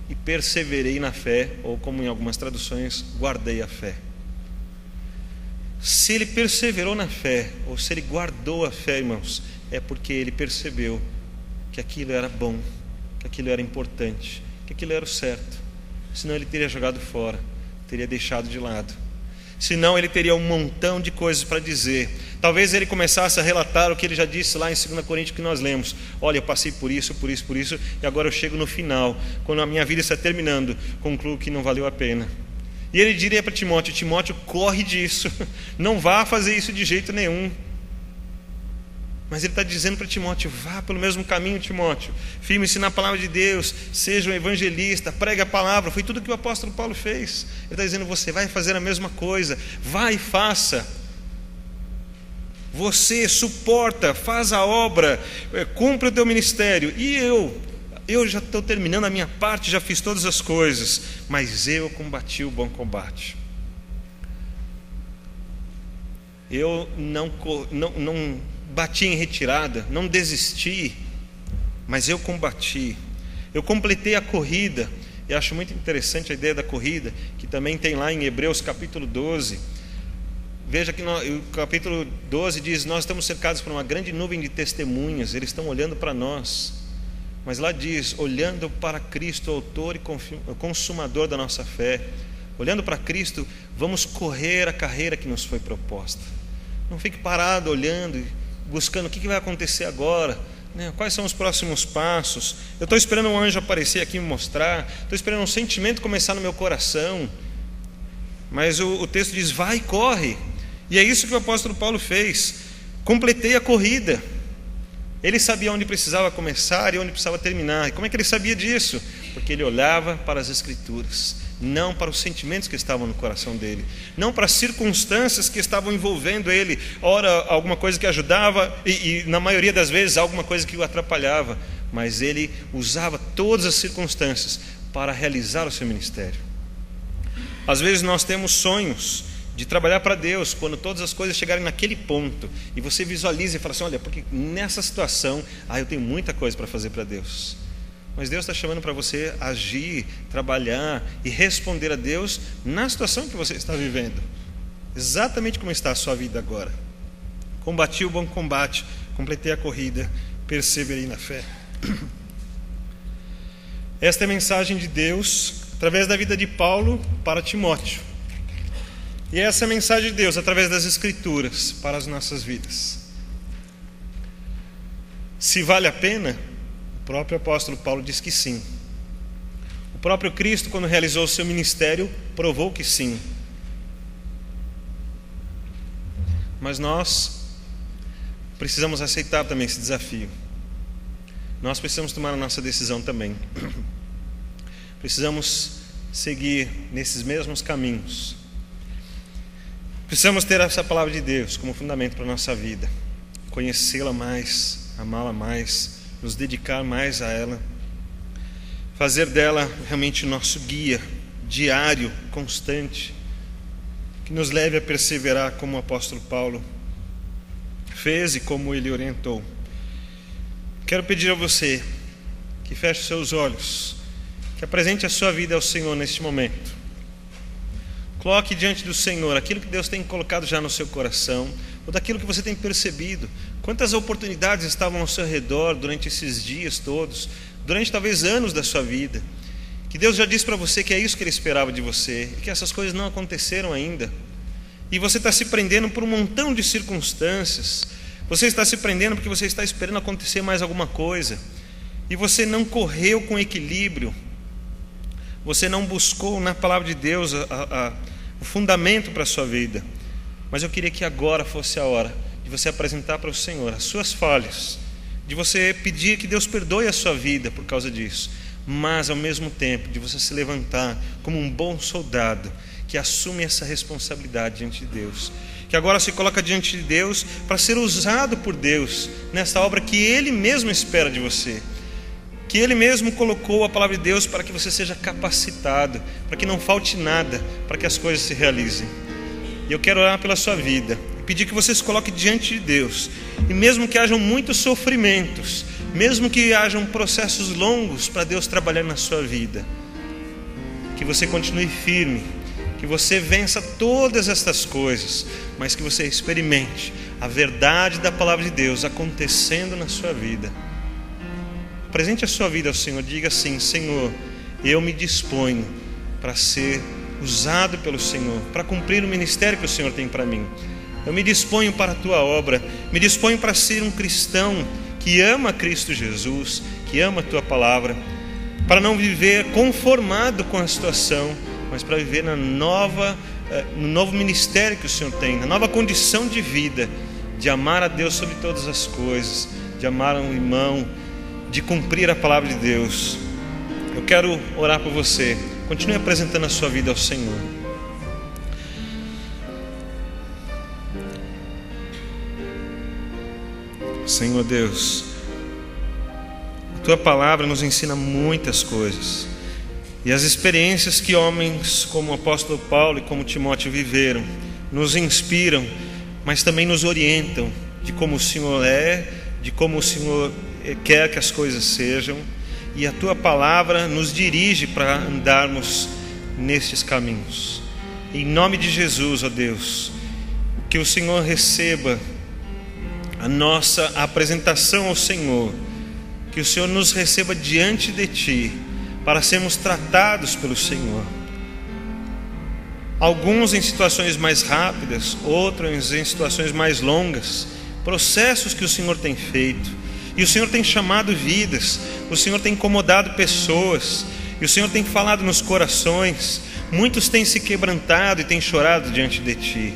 e perseverei na fé, ou como em algumas traduções, guardei a fé. Se ele perseverou na fé, ou se ele guardou a fé, irmãos, é porque ele percebeu que aquilo era bom, que aquilo era importante, que aquilo era o certo. Senão ele teria jogado fora, teria deixado de lado. Senão ele teria um montão de coisas para dizer. Talvez ele começasse a relatar o que ele já disse lá em 2 Coríntios que nós lemos: olha, eu passei por isso, por isso, por isso, e agora eu chego no final, quando a minha vida está terminando, concluo que não valeu a pena. E ele diria para Timóteo: Timóteo, corre disso, não vá fazer isso de jeito nenhum. Mas ele está dizendo para Timóteo: vá pelo mesmo caminho, Timóteo, firme-se na palavra de Deus, seja um evangelista, pregue a palavra. Foi tudo que o apóstolo Paulo fez. Ele está dizendo: você vai fazer a mesma coisa, vai e faça. Você suporta, faz a obra, cumpre o teu ministério. E eu já estou terminando a minha parte, já fiz todas as coisas, mas eu combati o bom combate. Eu não bati em retirada, não desisti, mas eu combati, eu completei a corrida. E acho muito interessante a ideia da corrida, que também tem lá em Hebreus capítulo 12. Veja que o capítulo 12 diz: nós estamos cercados por uma grande nuvem de testemunhas, eles estão olhando para nós. Mas lá diz: olhando para Cristo, autor e consumador da nossa fé. Olhando para Cristo, vamos correr a carreira que nos foi proposta. Não fique parado olhando, buscando o que vai acontecer agora, né? Quais são os próximos passos. Eu estou esperando um anjo aparecer aqui e me mostrar, estou esperando um sentimento começar no meu coração. Mas o texto diz: vai e corre. E é isso que o apóstolo Paulo fez. Completei a corrida. Ele sabia onde precisava começar e onde precisava terminar. E como é que ele sabia disso? Porque ele olhava para as Escrituras, não para os sentimentos que estavam no coração dele, não para as circunstâncias que estavam envolvendo ele. Ora, alguma coisa que ajudava e na maioria das vezes alguma coisa que o atrapalhava. Mas ele usava todas as circunstâncias para realizar o seu ministério. Às vezes nós temos sonhos de trabalhar para Deus, quando todas as coisas chegarem naquele ponto, e você visualiza e fala assim: olha, porque nessa situação, eu tenho muita coisa para fazer para Deus. Mas Deus está chamando para você agir, trabalhar e responder a Deus na situação que você está vivendo, exatamente como está a sua vida agora. Combati o bom combate, completei a corrida, perseverei na fé. Esta é a mensagem de Deus através da vida de Paulo para Timóteo. E essa é a mensagem de Deus através das Escrituras para as nossas vidas. Se vale a pena, o próprio apóstolo Paulo diz que sim. O próprio Cristo, quando realizou o seu ministério, provou que sim. Mas nós precisamos aceitar também esse desafio. Nós precisamos tomar a nossa decisão também. Precisamos seguir nesses mesmos caminhos. Precisamos ter essa palavra de Deus como fundamento para a nossa vida, conhecê-la mais, amá-la mais, nos dedicar mais a ela, fazer dela realmente nosso guia diário, constante, que nos leve a perseverar como o apóstolo Paulo fez e como ele orientou. Quero pedir a você que feche os seus olhos, que apresente a sua vida ao Senhor neste momento. Coloque diante do Senhor aquilo que Deus tem colocado já no seu coração, ou daquilo que você tem percebido. Quantas oportunidades estavam ao seu redor durante esses dias todos, durante talvez anos da sua vida, que Deus já disse para você que é isso que Ele esperava de você, e que essas coisas não aconteceram ainda, e você está se prendendo por um montão de circunstâncias, você está se prendendo porque você está esperando acontecer mais alguma coisa, e você não correu com equilíbrio, você não buscou na palavra de Deus o fundamento para a sua vida. Mas eu queria que agora fosse a hora de você apresentar para o Senhor as suas falhas, de você pedir que Deus perdoe a sua vida por causa disso, mas ao mesmo tempo de você se levantar como um bom soldado que assume essa responsabilidade diante de Deus, que agora se coloca diante de Deus para ser usado por Deus nessa obra que Ele mesmo espera de você, que Ele mesmo colocou a palavra de Deus para que você seja capacitado, para que não falte nada, para que as coisas se realizem. E eu quero orar pela sua vida, pedir que você se coloque diante de Deus, e mesmo que hajam muitos sofrimentos, mesmo que hajam processos longos para Deus trabalhar na sua vida, que você continue firme, que você vença todas estas coisas, mas que você experimente a verdade da palavra de Deus acontecendo na sua vida. Apresente a sua vida ao Senhor, diga assim: Senhor, eu me disponho para ser usado pelo Senhor, para cumprir o ministério que o Senhor tem para mim. Eu me disponho para a tua obra, me disponho para ser um cristão que ama Cristo Jesus, que ama a tua palavra, para não viver conformado com a situação, mas para viver no novo ministério que o Senhor tem, na nova condição de vida, de amar a Deus sobre todas as coisas, de amar um irmão, de cumprir a palavra de Deus. Eu quero orar por você. Continue apresentando a sua vida ao Senhor. Senhor Deus, a tua palavra nos ensina muitas coisas, e as experiências que homens como o apóstolo Paulo e como Timóteo viveram nos inspiram, mas também nos orientam de como o Senhor é, de como o Senhor quer que as coisas sejam, e a tua palavra nos dirige para andarmos nestes caminhos. Em nome de Jesus, ó Deus, que o Senhor receba a nossa apresentação ao Senhor, que o Senhor nos receba diante de Ti, para sermos tratados pelo Senhor. Alguns em situações mais rápidas, outros em situações mais longas, processos que o Senhor tem feito, e o Senhor tem chamado vidas, o Senhor tem incomodado pessoas, e o Senhor tem falado nos corações. Muitos têm se quebrantado e têm chorado diante de Ti,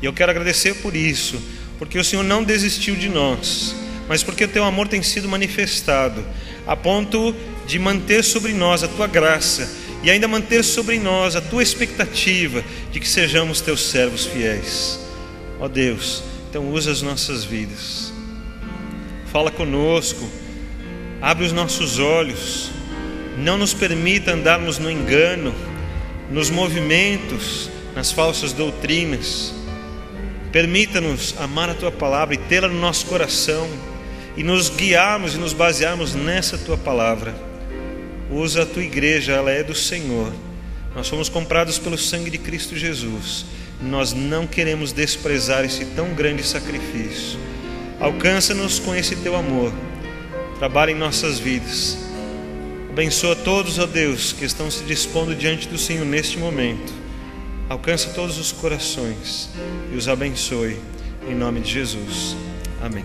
e eu quero agradecer por isso, porque o Senhor não desistiu de nós, mas porque o Teu amor tem sido manifestado, a ponto de manter sobre nós a Tua graça, e ainda manter sobre nós a Tua expectativa de que sejamos Teus servos fiéis. Ó Deus, então usa as nossas vidas, fala conosco, abre os nossos olhos, não nos permita andarmos no engano, nos movimentos, nas falsas doutrinas. Permita-nos amar a Tua palavra e tê-la no nosso coração, e nos guiarmos e nos basearmos nessa Tua palavra. Usa a Tua igreja, ela é do Senhor. Nós fomos comprados pelo sangue de Cristo Jesus. Nós não queremos desprezar esse tão grande sacrifício. Alcança-nos com esse Teu amor. Trabalha em nossas vidas. Abençoa todos, ó Deus, que estão se dispondo diante do Senhor neste momento. Alcança todos os corações e os abençoe, em nome de Jesus. Amém.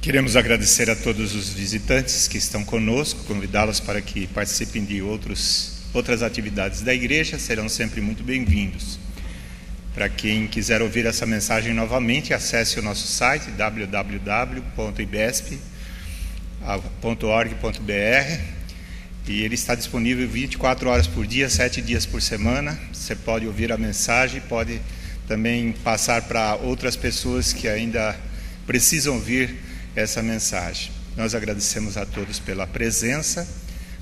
Queremos agradecer a todos os visitantes que estão conosco, convidá-los para que participem de outras atividades da igreja, serão sempre muito bem-vindos. Para quem quiser ouvir essa mensagem novamente, acesse o nosso site www.ibesp.com.br e ele está disponível 24 horas por dia, 7 dias por semana. Você pode ouvir a mensagem, pode também passar para outras pessoas que ainda precisam ouvir essa mensagem. Nós agradecemos a todos pela presença,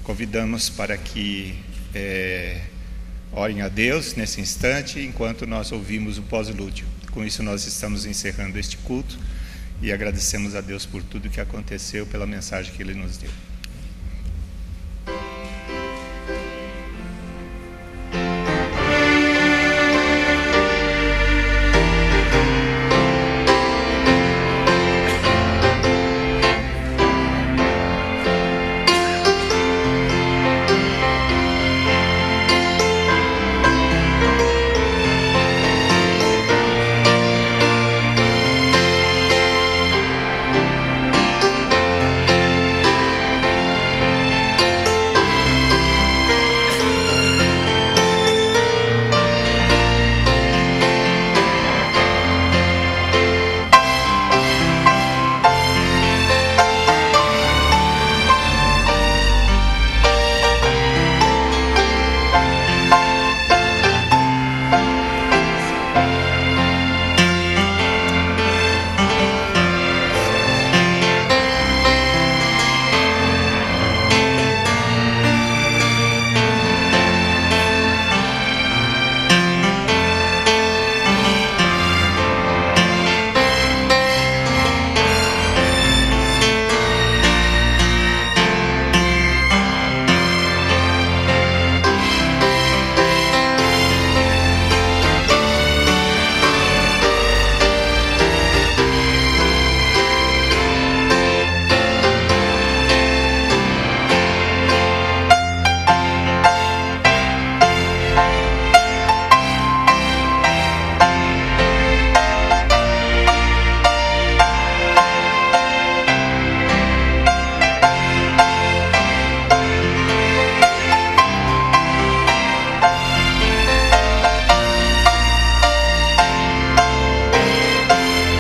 convidamos para que orem a Deus nesse instante, enquanto nós ouvimos o pós-lúdio. Com isso nós estamos encerrando este culto e agradecemos a Deus por tudo que aconteceu, pela mensagem que Ele nos deu.